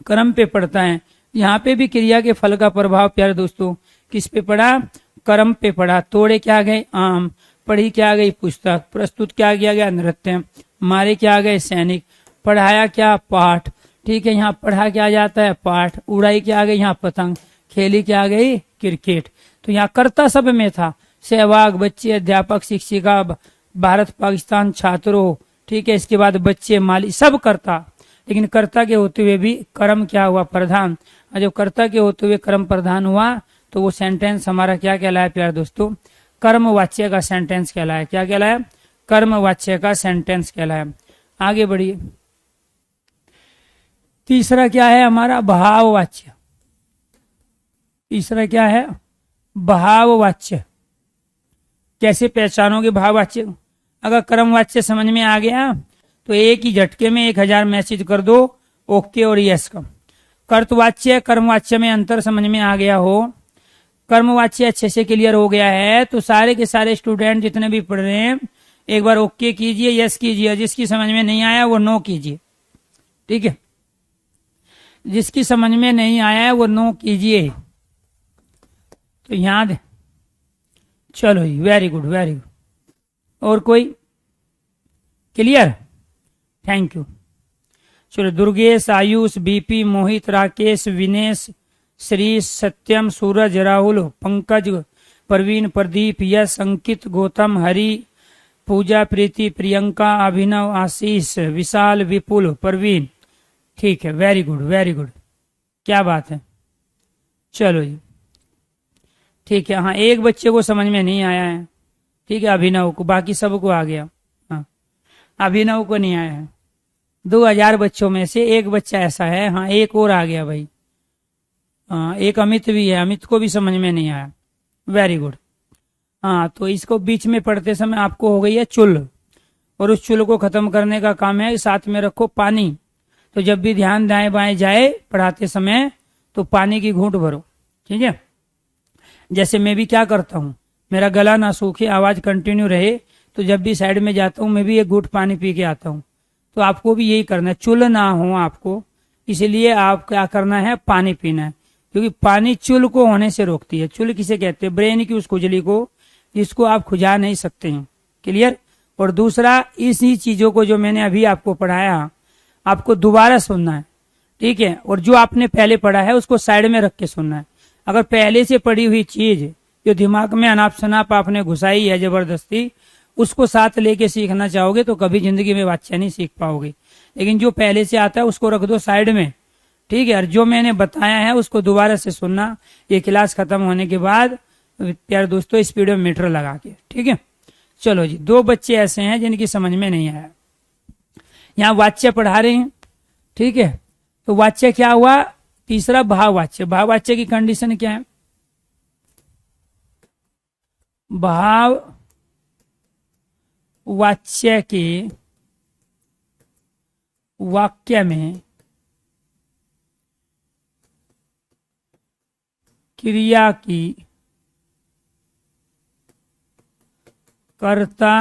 कर्म पे पड़ता है। यहाँ पे भी क्रिया के फल का प्रभाव प्यारे दोस्तों किस पे पड़ा, कर्म पे पड़ा। तोड़े क्या गए आम, पढ़ी क्या गई पुस्तक, प्रस्तुत क्या किया गया नृत्य, मारे क्या गए सैनिक, पढ़ाया क्या पाठ। ठीक है, यहाँ पढ़ा क्या जाता है पाठ, उड़ाई क्या गई यहाँ पतंग, खेली क्या गई क्रिकेट। तो यहाँ कर्ता सब में था, सहवाग बच्चे, अध्यापक, शिक्षिका, भारत पाकिस्तान छात्रों, ठीक है, इसके बाद बच्चे, माली, सब कर्ता। लेकिन कर्ता के होते हुए भी कर्म क्या हुआ प्रधान, और जब कर्ता के होते हुए कर्म प्रधान हुआ तो वो सेंटेंस हमारा क्या कहलाया प्यारे दोस्तों, कर्मवाच्य का सेंटेंस कहलाया। क्या कहलाया, कर्मवाच्य का सेंटेंस कहलाया। आगे बढ़िए। तीसरा क्या है हमारा, भाववाच्य। तीसरा क्या है, भाववाच्य। कैसे पहचानोगे भाववाच्य, अगर कर्मवाच्य समझ में आ गया तो एक ही झटके में 1000 मैसेज कर दो ओके और यस का। कर्तवाच्य कर्मवाच्य में अंतर समझ में आ गया हो, कर्मवाच्य अच्छे से क्लियर हो गया है, तो सारे के सारे स्टूडेंट जितने भी पढ़ रहे हैं एक बार ओके कीजिए, यस कीजिए, जिसकी समझ में नहीं आया वो नो कीजिए। ठीक है, जिसकी समझ में नहीं आया है वो नो कीजिए। तो याद, चलो जी, वेरी गुड वेरी गुड। और कोई? Clear, thank you. चलो, दुर्गेश, आयुष, बीपी, मोहित, राकेश, विनेश, श्री, सत्यम, सूरज, राहुल, पंकज, प्रवीण, प्रदीप, यश, अंकित, गौतम, हरि, पूजा, प्रीति, प्रियंका, अभिनव, आशीष, विशाल, विपुल, प्रवीण। ठीक है, वेरी गुड वेरी गुड, क्या बात है। चलो जी, ठीक है। हाँ, एक बच्चे को समझ में नहीं आया है, ठीक है, अभिनव को, बाकी सबको आ गया। हाँ, अभिनव को नहीं आया है। 2000 बच्चों में से एक बच्चा ऐसा है। हाँ, एक और आ गया भाई। हाँ, एक अमित भी है, अमित को भी समझ में नहीं आया। Very good. हाँ, तो इसको बीच में पढ़ते समय आपको हो गई है चुल, और उस चुल को खत्म करने का काम है। साथ में रखो पानी, तो जब भी ध्यान दाएं बाएं जाए पढ़ाते समय तो पानी की घूंट भरो। ठीक है, जैसे मैं भी क्या करता हूँ, मेरा गला ना सूखे, आवाज कंटिन्यू रहे, तो जब भी साइड में जाता हूँ मैं भी एक घूंट पानी पी के आता हूँ। तो आपको भी यही करना है, चुल ना हो आपको, इसलिए आप क्या करना है, पानी पीना है, क्योंकि पानी चुल को होने से रोकती है। चुल किसे कहते हैं? ब्रेन की उस खुजली को, जिसको आप खुजा नहीं सकते हैं। क्लियर। और दूसरा, इसी चीजों को जो मैंने अभी आपको पढ़ाया आपको दोबारा सुनना है। ठीक है, और जो आपने पहले पढ़ा है उसको साइड में रख के सुनना है। अगर पहले से पढ़ी हुई चीज जो दिमाग में अनाप शनाप आपने घुसाई है जबरदस्ती, उसको साथ लेके सीखना चाहोगे तो कभी जिंदगी में वाच्य नहीं सीख पाओगे। लेकिन जो पहले से आता है उसको रख दो साइड में। ठीक है, और जो मैंने बताया है उसको दोबारा से सुनना, ये क्लास खत्म होने के बाद प्यारे दोस्तों स्पीडोमीटर लगा के। ठीक है, चलो जी, 2 बच्चे ऐसे हैं जिनकी समझ में नहीं आया। यहाँ वाच्य पढ़ा रहे हैं। ठीक है, तो वाच्य क्या हुआ? तीसरा भाववाच्य। भाववाच्य की कंडीशन क्या है? भाव वाच्य के वाक्य में क्रिया की कर्ता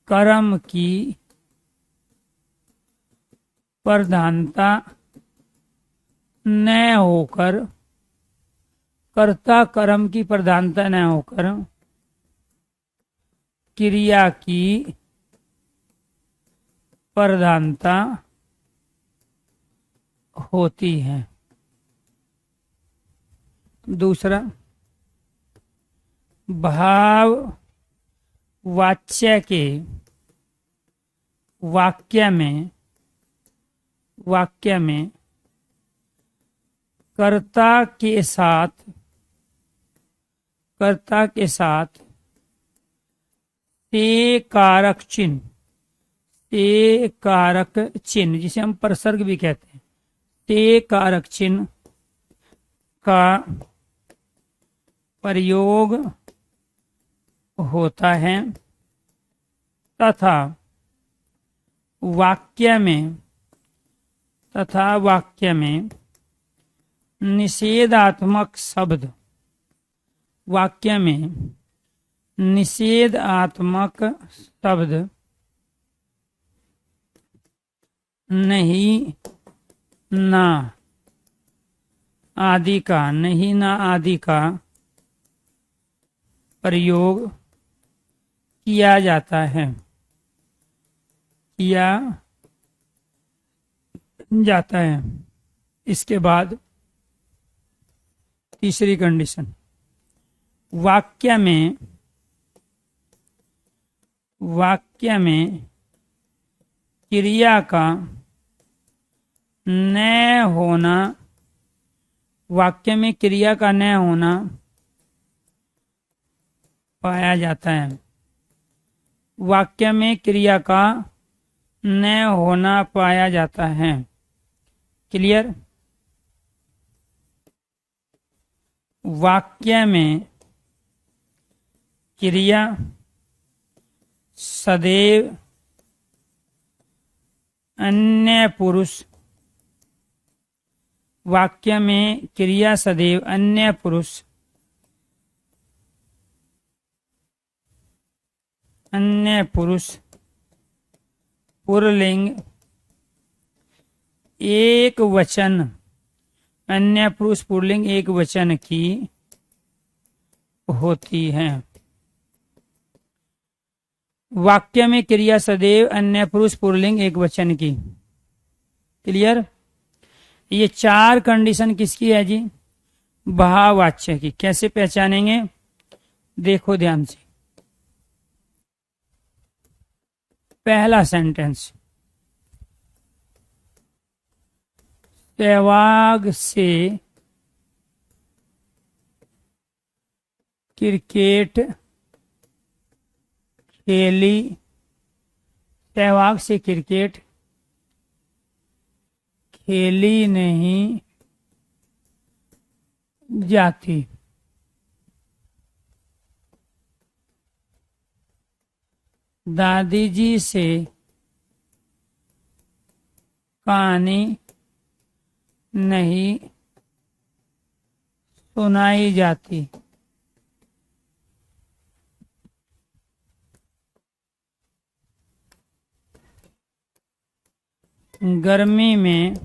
कर्म की प्रधानता न होकर, कर्ता कर्म की प्रधानता न होकर क्रिया की प्रधानता होती है। दूसरा, भाव वाच्य के वाक्य में कर्ता के साथ ते कारक चिन्ह, जिसे हम प्रसर्ग भी कहते हैं, ते कारक चिन्ह का प्रयोग होता है तथा वाक्य में निषेधात्मक शब्द, वाक्य में निषेधात्मक शब्द नहीं ना आदि का प्रयोग किया जाता है। इसके बाद तीसरी कंडीशन, वाक्य में क्रिया का न होना, वाक्य में क्रिया का न होना पाया जाता है। वाक्य में क्रिया का न होना पाया जाता है। क्लियर। वाक्य में क्रिया सदैव अन्य पुरुष, वाक्य में क्रिया सदैव अन्य पुरुष अन्य पुरुष पुल्लिंग एक वचन, अन्य पुरुष पुल्लिंग एक वचन की होती है। वाक्य में क्रिया सदैव अन्य पुरुष पुल्लिंग एक वचन की। क्लियर? ये 4 कंडीशन किसकी है जी? भाववाच्य की। कैसे पहचानेंगे? देखो ध्यान से। पहला सेंटेंस, सहवाग से क्रिकेट खेली, सहवाग से क्रिकेट खेली नहीं जाती। दादी जी से कहानी नहीं सुनाई जाती। गर्मी में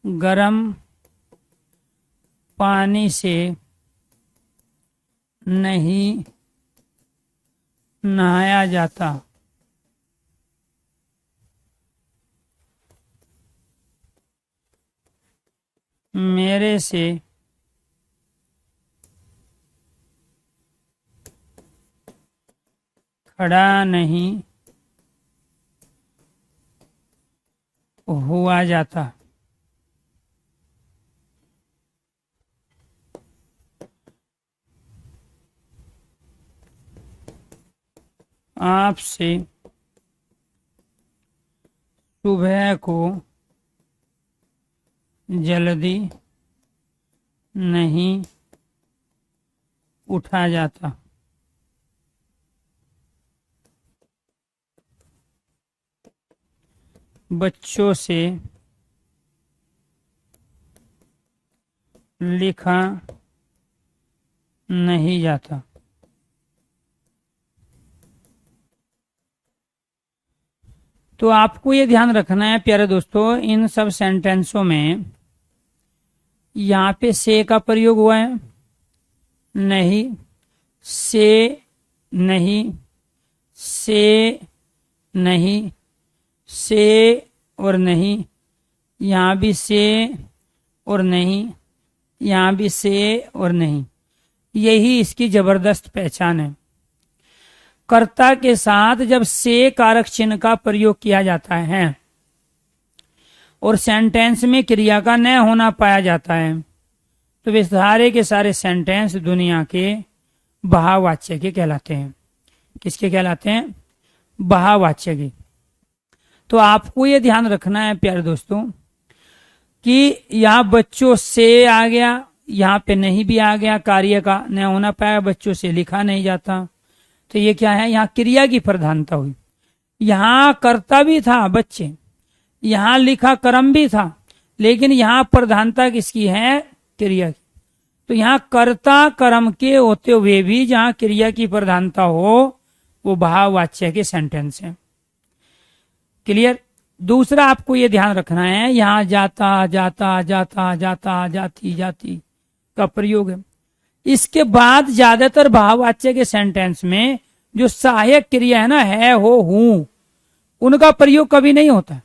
गर्म पानी से नहीं नहाया जाता। मेरे से खड़ा नहीं हुआ जाता। आपसे सुबह को जल्दी नहीं उठा जाता। बच्चों से लिखा नहीं जाता। तो आपको ये ध्यान रखना है प्यारे दोस्तों, इन सब सेंटेंसों में यहाँ पे से का प्रयोग हुआ है, नहीं, से नहीं, से नहीं, से और नहीं, यहाँ भी से और नहीं, यहाँ भी से और नहीं। यही इसकी जबरदस्त पहचान है। कर्ता के साथ जब से कारक चिन्ह का प्रयोग किया जाता है और सेंटेंस में क्रिया का न होना पाया जाता है, तो वे सारे के सारे सेंटेंस दुनिया के भाववाच्य के कहलाते हैं। किसके कहलाते हैं? भाववाच्य के। तो आपको ये ध्यान रखना है प्यारे दोस्तों कि यहाँ बच्चों से आ गया, यहाँ पे नहीं भी आ गया, कार्य का न होना पाया, बच्चों से लिखा नहीं जाता। तो ये क्या है? यहाँ क्रिया की प्रधानता हुई। यहाँ कर्ता भी था बच्चे, यहाँ लिखा कर्म भी था, लेकिन यहाँ प्रधानता किसकी है? क्रिया की। तो यहाँ कर्ता कर्म के होते हुए भी जहाँ क्रिया की प्रधानता हो वो भाववाच्य के सेंटेंस है। क्लियर? दूसरा आपको ये ध्यान रखना है, यहाँ जाता जाता जाता जाता जाती जाती का प्रयोग है। इसके बाद ज्यादातर भाववाच्य के सेंटेंस में जो सहायक क्रिया है ना, है, हो, हूं, उनका प्रयोग कभी नहीं होता।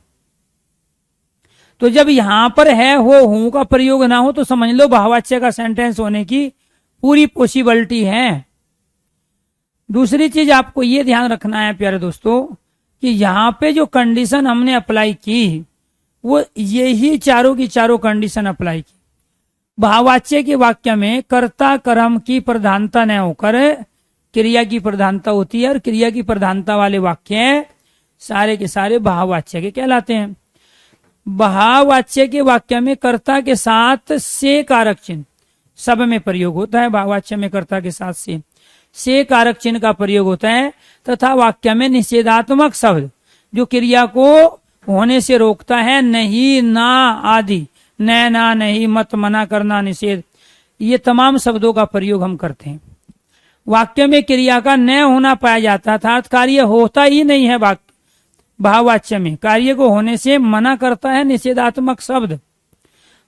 तो जब यहां पर है, हो, हूं का प्रयोग ना हो तो समझ लो भाववाच्य का सेंटेंस होने की पूरी पॉसिबिलिटी है। दूसरी चीज आपको ये ध्यान रखना है प्यारे दोस्तों कि यहां पे जो कंडीशन हमने अप्लाई की वो यही चारों की चारों कंडीशन अप्लाई की। भाववाच्य के वाक्य में कर्ता कर्म की प्रधानता न होकर क्रिया की प्रधानता होती है, और क्रिया की प्रधानता वाले वाक्य सारे के सारे भाववाच्य के कहलाते हैं। भाववाच्य के वाक्य में कर्ता के साथ से कारक चिन्ह सब में प्रयोग होता है। भाववाच्य में कर्ता के साथ से कारक चिन्ह का प्रयोग होता है, तथा वाक्य में निषेधात्मक शब्द जो क्रिया को होने से रोकता है, नहीं, ना आदि, न, ना, नहीं, मत, मना करना, निषेध, ये तमाम शब्दों का प्रयोग हम करते हैं। वाक्य में क्रिया का न होना पाया जाता है, अर्थात कार्य होता ही नहीं है। वाक्य भाववाच्य में कार्य को होने से मना करता है निषेधात्मक शब्द,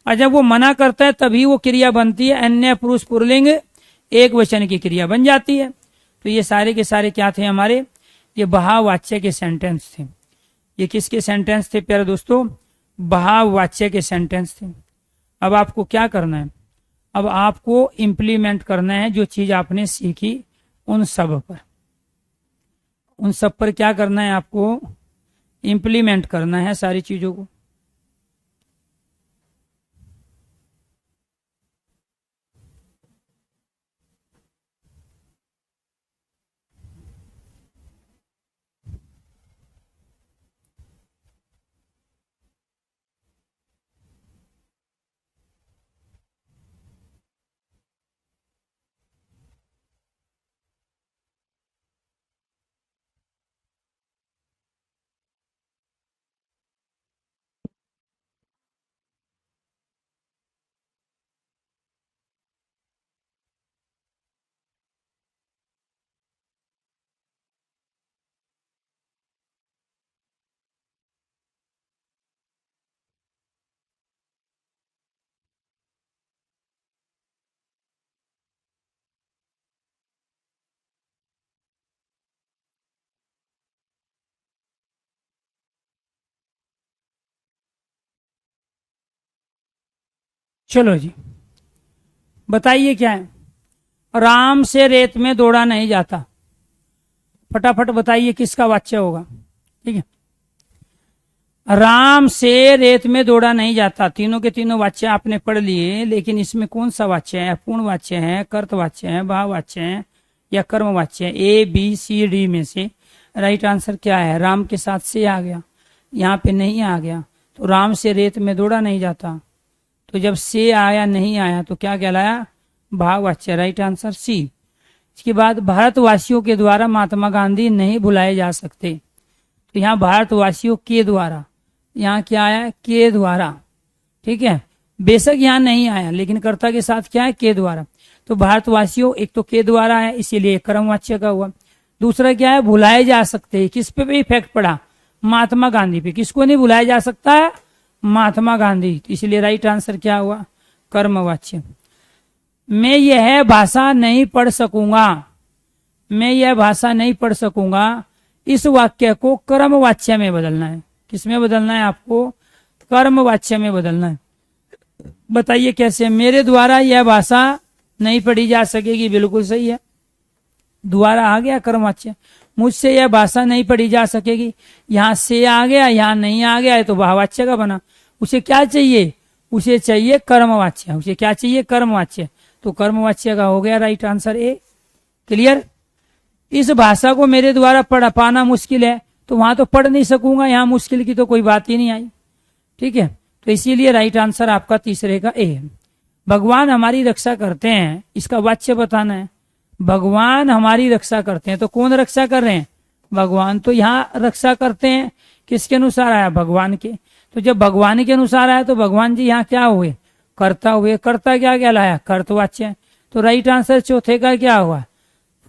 और जब वो मना करता है तभी वो क्रिया बनती है। अन्य पुरुष पुरलिंग एक वचन की क्रिया बन जाती है। तो ये सारे के सारे क्या थे हमारे, ये भाववाच्य के सेंटेंस थे। ये किसके सेंटेंस थे प्यारे दोस्तों, भाववाच्य के सेंटेंस थे। अब आपको क्या करना है, अब आपको इम्प्लीमेंट करना है जो चीज आपने सीखी उन सब पर क्या करना है, आपको इम्प्लीमेंट करना है सारी चीजों को। चलो जी, बताइए क्या है। राम से रेत में दौड़ा नहीं जाता, फटाफट बताइए किसका वाच्य होगा। ठीक है, राम से रेत में दौड़ा नहीं जाता, तीनों के तीनों वाच्य आपने पढ़ लिए, लेकिन इसमें कौन सा वाच्य है, पूर्ण वाच्य है, कर्त वाच्य है, भाव वाच्य है या कर्म वाच्य है। ए बी सी डी में से राइट आंसर क्या है, राम के साथ से आ गया, यहाँ पे नहीं आ गया, तो राम से रेत में दौड़ा नहीं जाता। तो जब से आया नहीं आया तो क्या कहलाया, भाववाच्य, राइट आंसर सी। इसके बाद भारतवासियों के द्वारा महात्मा गांधी नहीं भुलाए जा सकते, तो यहाँ भारतवासियों के द्वारा, यहाँ क्या आया, के द्वारा। ठीक है, बेशक यहाँ नहीं आया लेकिन कर्ता के साथ क्या है, के द्वारा। तो भारतवासियों एक तो के द्वारा है, इसीलिए कर्मवाच्य का हुआ। दूसरा क्या है, भुलाए जा सकते हैं, किस पे भी इफेक्ट पड़ा, महात्मा गांधी पे। किसको नहीं भुलाया जा सकता है, महात्मा गांधी, इसलिए राइट आंसर क्या हुआ, कर्मवाच्य। मैं यह भाषा नहीं पढ़ सकूंगा, मैं यह भाषा नहीं पढ़ सकूंगा, इस वाक्य को कर्मवाच्य में बदलना है। किस में बदलना है, आपको कर्मवाच्य में बदलना है। बताइए कैसे, मेरे द्वारा यह भाषा नहीं पढ़ी जा सकेगी, बिल्कुल सही है, द्वारा आ गया कर्मवाच्य। मुझसे यह भाषा नहीं पढ़ी जा सकेगी, यहाँ से आ गया, यहाँ नहीं आ गया है तो भाववाच्य का बना। उसे क्या चाहिए, उसे चाहिए कर्मवाच्य, उसे क्या चाहिए, कर्मवाच्य, तो कर्मवाच्य का हो गया राइट आंसर ए। क्लियर। इस भाषा को मेरे द्वारा पढ़ पाना मुश्किल है, तो वहां तो पढ़ नहीं सकूंगा, यहाँ मुश्किल की तो कोई बात ही नहीं आई। ठीक है, तो इसीलिए राइट आंसर आपका तीसरे का ए है। भगवान हमारी रक्षा करते हैं, इसका वाच्य बताना है। भगवान हमारी रक्षा करते हैं, तो कौन रक्षा कर रहे हैं, भगवान। तो यहाँ रक्षा करते हैं किसके अनुसार आया, भगवान के। तो जब भगवान के अनुसार आया तो भगवान जी यहाँ क्या हुए, कर्ता हुए। कर्ता क्या कहलाया, कर्तवाच्य। तो राइट आंसर चौथे का क्या हुआ,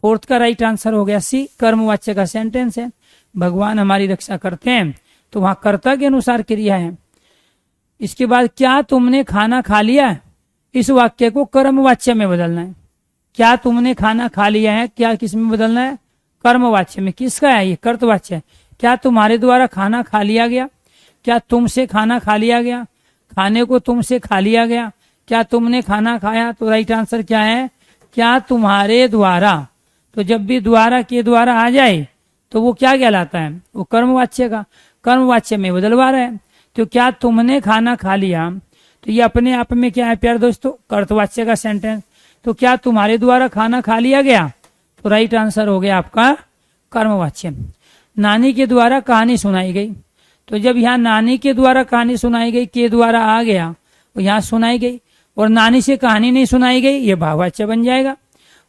फोर्थ का राइट आंसर हो गया सी, कर्मवाच्य का सेंटेंस है। भगवान हमारी रक्षा करते हैं, तो वहां कर्ता के अनुसार क्रिया है। इसके बाद क्या तुमने खाना खा लिया, इस वाक्य को कर्मवाच्य में बदलना है। क्या तुमने खाना खा लिया है, क्या किस में बदलना है, कर्मवाच्य में। किसका है ये, कर्तवाच्य है। क्या तुम्हारे द्वारा खाना खा लिया गया, क्या तुमसे खाना खा लिया गया, खाने को तुमसे खा लिया गया, क्या तुमने खाना खाया, तो राइट आंसर क्या है, क्या तुम्हारे द्वारा। तो जब भी द्वारा के द्वारा आ जाए तो वो क्या कहलाता है, वो कर्मवाच्य का, कर्मवाच्य में बदलवा रहा है। तो क्या तुमने खाना खा लिया, तो ये अपने आप में क्या है प्यारे दोस्तों, कर्तवाच्य का सेंटेंस। तो क्या तुम्हारे द्वारा खाना खा लिया गया, तो राइट आंसर हो गया आपका कर्मवाच्य। नानी के द्वारा कहानी सुनाई गई, तो जब यहाँ नानी के द्वारा कहानी सुनाई गई, के द्वारा आ गया, और यहाँ सुनाई गई, और नानी से कहानी नहीं सुनाई गई, ये भाववाच्य बन जाएगा।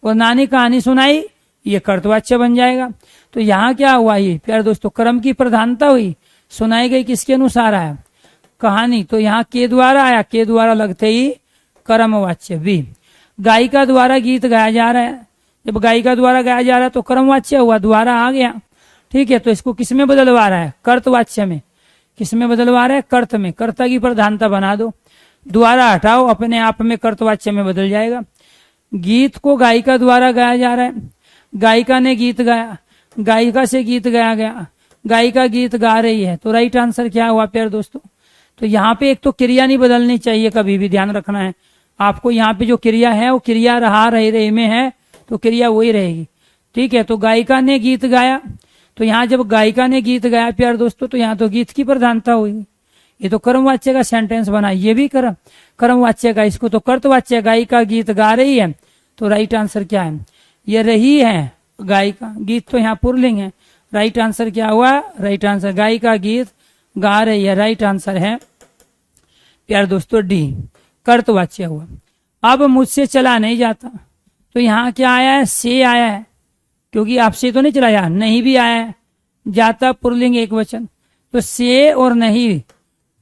और नानी कहानी सुनाई, ये कर्तवाच्य बन जाएगा। तो यहाँ क्या हुआ, ये प्यारे दोस्तों कर्म की प्रधानता हुई। सुनाई गई किसके अनुसार आया, कहानी, तो यहाँ के द्वारा आया, के द्वारा लगते ही कर्मवाच्य। भी गायिका द्वारा गीत गाया जा रहा है, जब गायिका द्वारा गाया जा रहा है तो कर्मवाच्य हुआ, द्वारा आ गया। ठीक है, तो इसको किस में बदलवा रहा है? कर्तवाच्य में। किस में बदलवा रहा है? कर्त में। कर्ता की प्रधानता बना दो, द्वारा हटाओ, अपने आप में कर्तवाच्य में बदल जाएगा। गीत को गायिका द्वारा गाया जा रहा है, गायिका ने गीत गाया, गायिका से गीत गाया गया, गायिका गीत गा रही है, तो राइट आंसर क्या हुआ प्यारे दोस्तों? तो यहाँ पे एक तो क्रिया नहीं बदलनी चाहिए, कभी भी ध्यान रखना है आपको। यहाँ पे जो क्रिया है वो क्रिया रहा रही में है, तो क्रिया वही रहेगी। ठीक है, तो गायिका ने गीत गाया, तो यहाँ जब गायिका ने गीत गाया प्यारे दोस्तों, तो यहाँ तो गीत की प्रधानता हुई। ये तो कर्मवाच्य का सेंटेंस बना, ये भी कर्मवाच्य का, इसको तो कर्तवाच्य, गायिका गीत गा रही है, तो राइट आंसर क्या है? ये रही है गायिका, गीत तो यहाँ पुल्लिंग है, राइट आंसर क्या हुआ? राइट आंसर गायिका गीत गा रही है, राइट आंसर है प्यारे दोस्तों डी, कर्तवाच्य हुआ। अब मुझसे चला नहीं जाता, तो यहाँ क्या आया है? से आया है, क्योंकि आपसे तो नहीं चलाया, नहीं भी आया है, जाता पुल्लिंग एक वचन, तो से और नहीं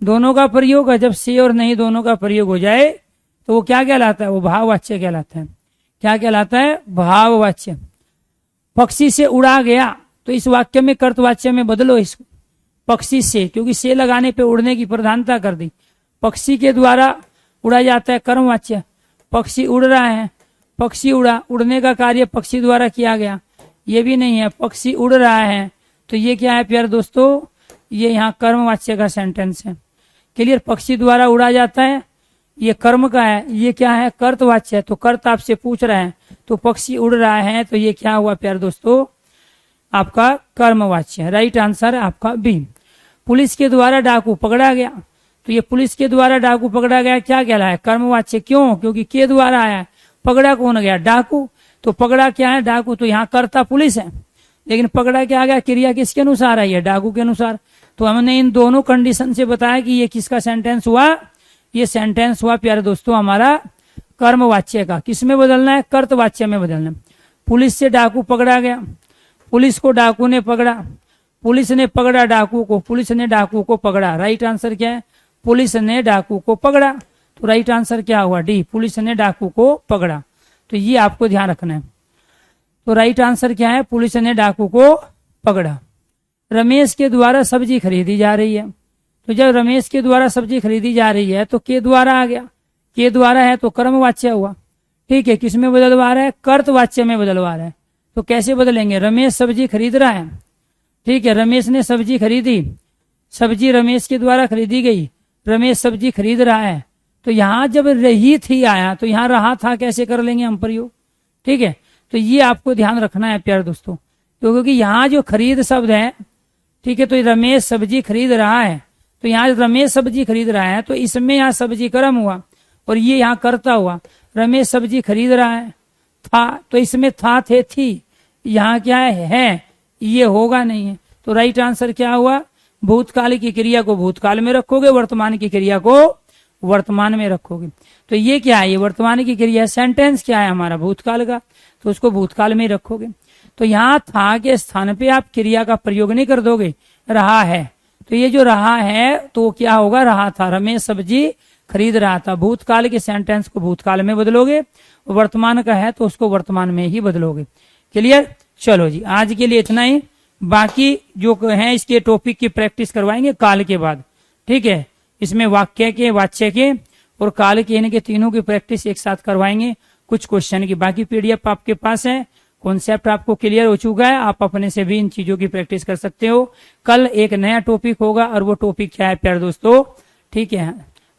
दोनों का प्रयोग है। जब से और नहीं दोनों का प्रयोग हो जाए तो वो क्या कहलाता है? वो भाववाच्य कहलाता है। क्या कहलाता है? भाववाच्य। पक्षी से उड़ा गया, तो इस वाक्य में कर्तवाच्य में बदलो इसको, पक्षी से, क्योंकि से लगाने पे उड़ने की प्रधानता कर दी। पक्षी के द्वारा उड़ा जाता है, कर्मवाच्य। पक्षी उड़ रहा है, पक्षी उड़ा, उड़ने का कार्य पक्षी द्वारा किया गया, ये भी नहीं है, पक्षी उड़ रहा है, तो ये क्या है प्यारे दोस्तों? ये यहाँ कर्मवाच्य का सेंटेंस है। क्लियर? पक्षी द्वारा उड़ा जाता है, ये कर्म का है, ये क्या है? कर्तवाच्य है। तो कर्त आपसे पूछ रहा है, तो पक्षी उड़ रहा है, तो ये क्या हुआ प्यारे दोस्तों? आपका कर्मवाच्य। राइट आंसर है आपका बी। पुलिस के द्वारा डाकू पकड़ा गया, तो ये पुलिस के द्वारा डाकू पकड़ा गया क्या कहला है? कर्मवाच्य। क्यों? क्योंकि के द्वारा आया, पकड़ा कौन गया? डाकू। तो पकड़ा क्या है? डाकू। तो यहाँ कर्ता पुलिस है, लेकिन पकड़ा क्या आ गया? क्रिया किसके अनुसार आई है? डाकू के अनुसार। तो हमने इन दोनों कंडीशन से बताया कि ये किसका सेंटेंस हुआ? ये सेंटेंस हुआ प्यारे दोस्तों हमारा कर्मवाच्य का। किस में बदलना है? कर्तवाच्य में बदलना है। पुलिस से डाकू पकड़ा गया, पुलिस को डाकू ने पकड़ा, पुलिस ने पकड़ा डाकू को, पुलिस ने डाकू को पकड़ा। राइट आंसर क्या है? पुलिस ने डाकू को पकड़ा। तो राइट आंसर क्या हुआ? डी, पुलिस ने डाकू को पकड़ा। तो ये आपको ध्यान रखना है। तो राइट आंसर क्या है? पुलिस ने डाकू को पकड़ा। रमेश के द्वारा सब्जी खरीदी जा रही है, तो जब रमेश के द्वारा सब्जी खरीदी जा रही है तो के द्वारा आ गया, के द्वारा है तो कर्मवाच्य हुआ। ठीक है, किस में बदलवा रहा है? कर्तवाच्य में बदलवा रहा है। तो कैसे बदलेंगे? रमेश सब्जी खरीद रहा है, ठीक है, रमेश ने सब्जी खरीदी, सब्जी रमेश के द्वारा खरीदी गई, रमेश सब्जी खरीद रहा है। तो यहाँ जब रही थी आया, तो यहाँ रहा था कैसे कर लेंगे हम प्रयोग? ठीक है, तो ये आपको ध्यान रखना है प्यारे दोस्तों, क्योंकि यहाँ जो खरीद शब्द है, ठीक है, तो रमेश सब्जी खरीद रहा है, तो यहाँ रमेश सब्जी खरीद रहा है, तो इसमें यहाँ सब्जी कर्म हुआ और ये यहाँ कर्ता हुआ। रमेश सब्जी खरीद रहा है, था, तो इसमें था थे थी, यहाँ क्या है? ये होगा नहीं है। तो राइट आंसर क्या हुआ? भूतकाल की क्रिया को भूतकाल में रखोगे, वर्तमान की क्रिया को वर्तमान में रखोगे। तो ये क्या है? ये वर्तमान की क्रिया। सेंटेंस क्या है हमारा? भूतकाल का, तो उसको भूतकाल में रखोगे। तो यहाँ था के स्थान पे आप क्रिया का प्रयोग नहीं कर दोगे, रहा है, तो ये जो रहा है तो क्या होगा? रहा था, रमेश सब्जी खरीद रहा था। भूतकाल के सेंटेंस को भूतकाल में बदलोगे, वर्तमान का है तो उसको वर्तमान में ही बदलोगे। क्लियर? चलो जी, आज के लिए इतना ही। बाकी जो है इसके टॉपिक की प्रैक्टिस करवाएंगे काल के बाद। ठीक है, इसमें वाक्य के, वाच्य के और काल के, इनके तीनों की प्रैक्टिस एक साथ करवाएंगे कुछ क्वेश्चन की। बाकी पीडीएफ आपके पास है, कॉन्सेप्ट आपको क्लियर हो चुका है, आप अपने से भी इन चीजों की प्रैक्टिस कर सकते हो। कल एक नया टॉपिक होगा और वो टॉपिक क्या है प्यारे दोस्तों? ठीक है,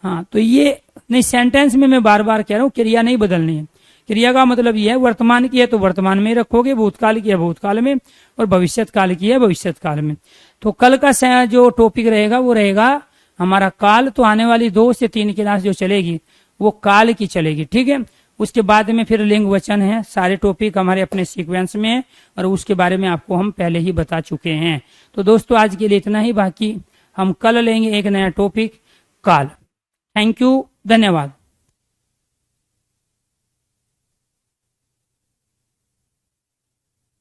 हाँ, तो ये नहीं, सेंटेंस में मैं बार बार कह रहा हूँ क्रिया नहीं बदलनी है। क्रिया का मतलब ये है, वर्तमान की है तो वर्तमान में रखोगे, भूतकाल की है भूतकाल में, और भविष्यत काल की है भविष्यत काल में। तो कल का जो टॉपिक रहेगा वो रहेगा हमारा काल। तो आने वाली 2 से 3 क्लास जो चलेगी वो काल की चलेगी। ठीक है, उसके बाद में फिर लिंग वचन है, सारे टॉपिक हमारे अपने सीक्वेंस में है और उसके बारे में आपको हम पहले ही बता चुके हैं। तो दोस्तों आज के लिए इतना ही, बाकी हम कल लेंगे एक नया टॉपिक काल। थैंक यू, धन्यवाद।